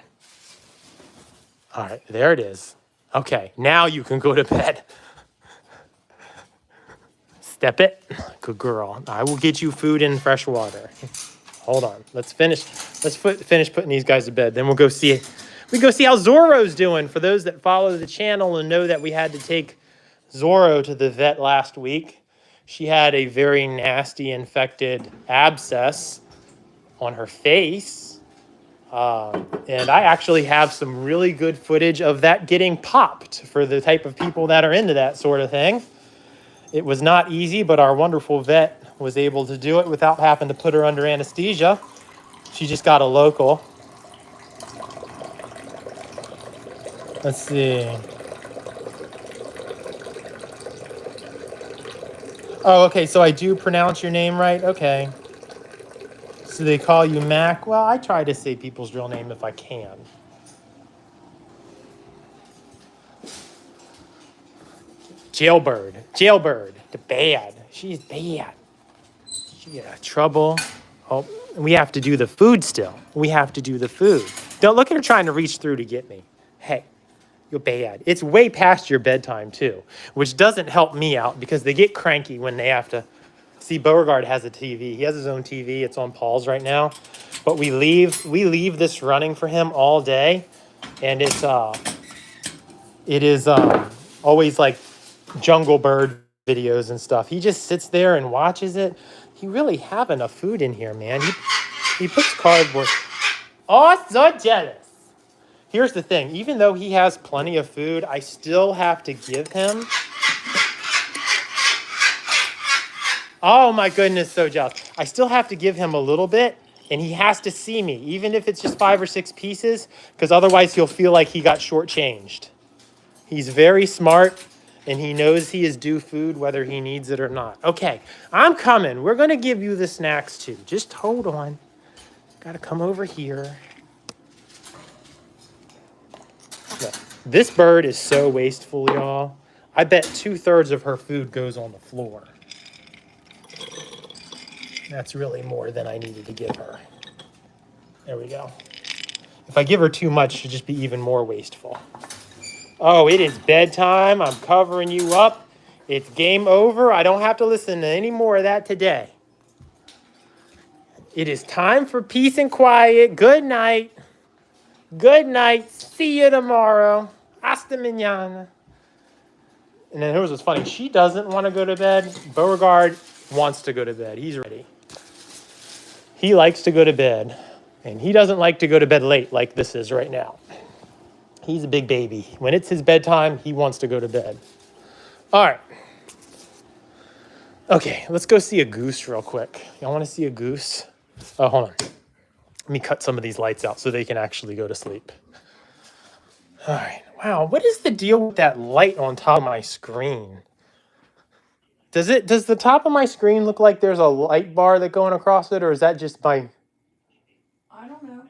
All right, there it is. Okay, now you can go to bed. Step it. Good girl. I will get you food and fresh water. Hold on. Let's finish. Finish putting these guys to bed. Then we'll go see how Zorro's doing. For those that follow the channel and know that we had to take Zorro to the vet last week. She had a very nasty infected abscess on her face. And I actually have some really good footage of that getting popped for the type of people that are into that sort of thing. It was not easy, but our wonderful vet was able to do it without having to put her under anesthesia. She just got a local. Let's see. Oh, okay, so I do pronounce your name right? Okay. So they call you Mac? Well, I try to say people's real name if I can. Jailbird, the bad. She's bad. She got trouble. Oh, we have to do the food still. We have to do the food. Don't look at her trying to reach through to get me. Hey, you're bad. It's way past your bedtime too, which doesn't help me out because they get cranky when they have to. See, Beauregard has a TV. He has his own TV. It's on pause right now, but we leave this running for him all day, and it is always like Jungle Bird videos and stuff. He just sits there and watches it. He really have enough food in here, man. He puts cardboard. Oh, so jealous. Here's the thing. Even though he has plenty of food, I still have to give him. Oh my goodness, so jealous. I still have to give him a little bit, and he has to see me, even if it's just 5 or 6 pieces, because otherwise he'll feel like he got shortchanged. He's very smart. And he knows he is due food whether he needs it or not. Okay, I'm coming. We're going to give you the snacks too. Just hold on. Got to come over here. Look, this bird is so wasteful, y'all. I bet 2/3 of her food goes on the floor. That's really more than I needed to give her. There we go. If I give her too much, she'll just be even more wasteful. Oh, it is bedtime. I'm covering you up. It's game over. I don't have to listen to any more of that today. It is time for peace and quiet. Good night. Good night. See you tomorrow. Hasta mañana. And then here's what's funny. She doesn't want to go to bed. Beauregard wants to go to bed. He's ready. He likes to go to bed. And he doesn't like to go to bed late like this is right now. He's a big baby. When it's his bedtime, he wants to go to bed. All right. Okay, let's go see a goose real quick. Y'all want to see a goose? Oh, hold on. Let me cut some of these lights out so they can actually go to sleep. All right. Wow, what is the deal with that light on top of my screen? Does the top of my screen look like there's a light bar that going across it, or is that just my... I don't know.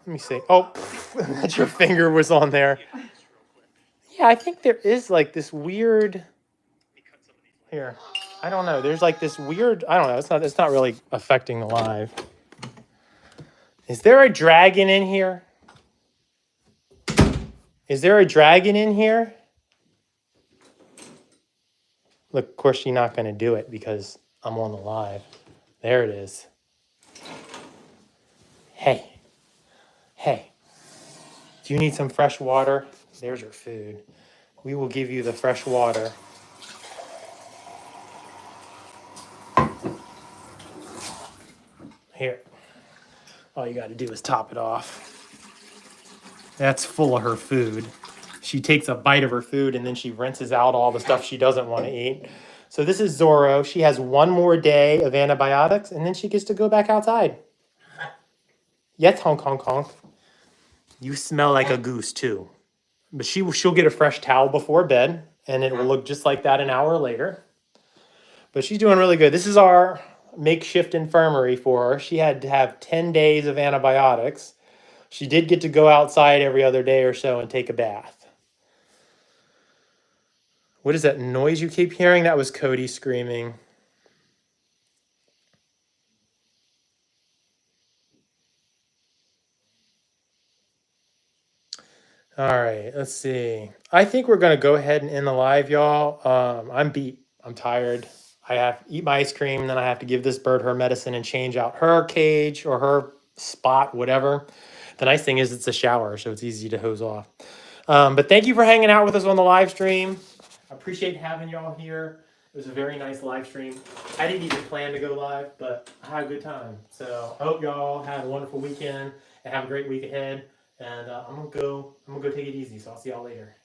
Let me see. Oh, that your finger was on there. Yeah, I think there is like this weird... Here, I don't know. There's like this weird... I don't know. It's not really affecting the live. Is there a dragon in here? Is there a dragon in here? Look, of course, she's not going to do it because I'm on the live. There it is. Hey. Hey. Do you need some fresh water? There's your food. We will give you the fresh water. Here. All you got to do is top it off. That's full of her food. She takes a bite of her food and then she rinses out all the stuff she doesn't want to eat. So this is Zorro. She has one more day of antibiotics and then she gets to go back outside. Yes, honk, honk, honk. You smell like a goose too. But she'll get a fresh towel before bed and it will look just like that an hour later. But she's doing really good. This is our makeshift infirmary for her. She had to have 10 days of antibiotics. She did get to go outside every other day or so and take a bath. What is that noise you keep hearing? That was Cody screaming. All right, let's see. I think we're going to go ahead and end the live, y'all. I'm beat. I'm tired. I have to eat my ice cream, and then I have to give this bird her medicine and change out her cage or her spot, whatever. The nice thing is it's a shower, so it's easy to hose off. But thank you for hanging out with us on the live stream. I appreciate having y'all here. It was a very nice live stream. I didn't even plan to go live, but I had a good time. So I hope y'all have a wonderful weekend and have a great week ahead. And I'm gonna go take it easy. So I'll see y'all later.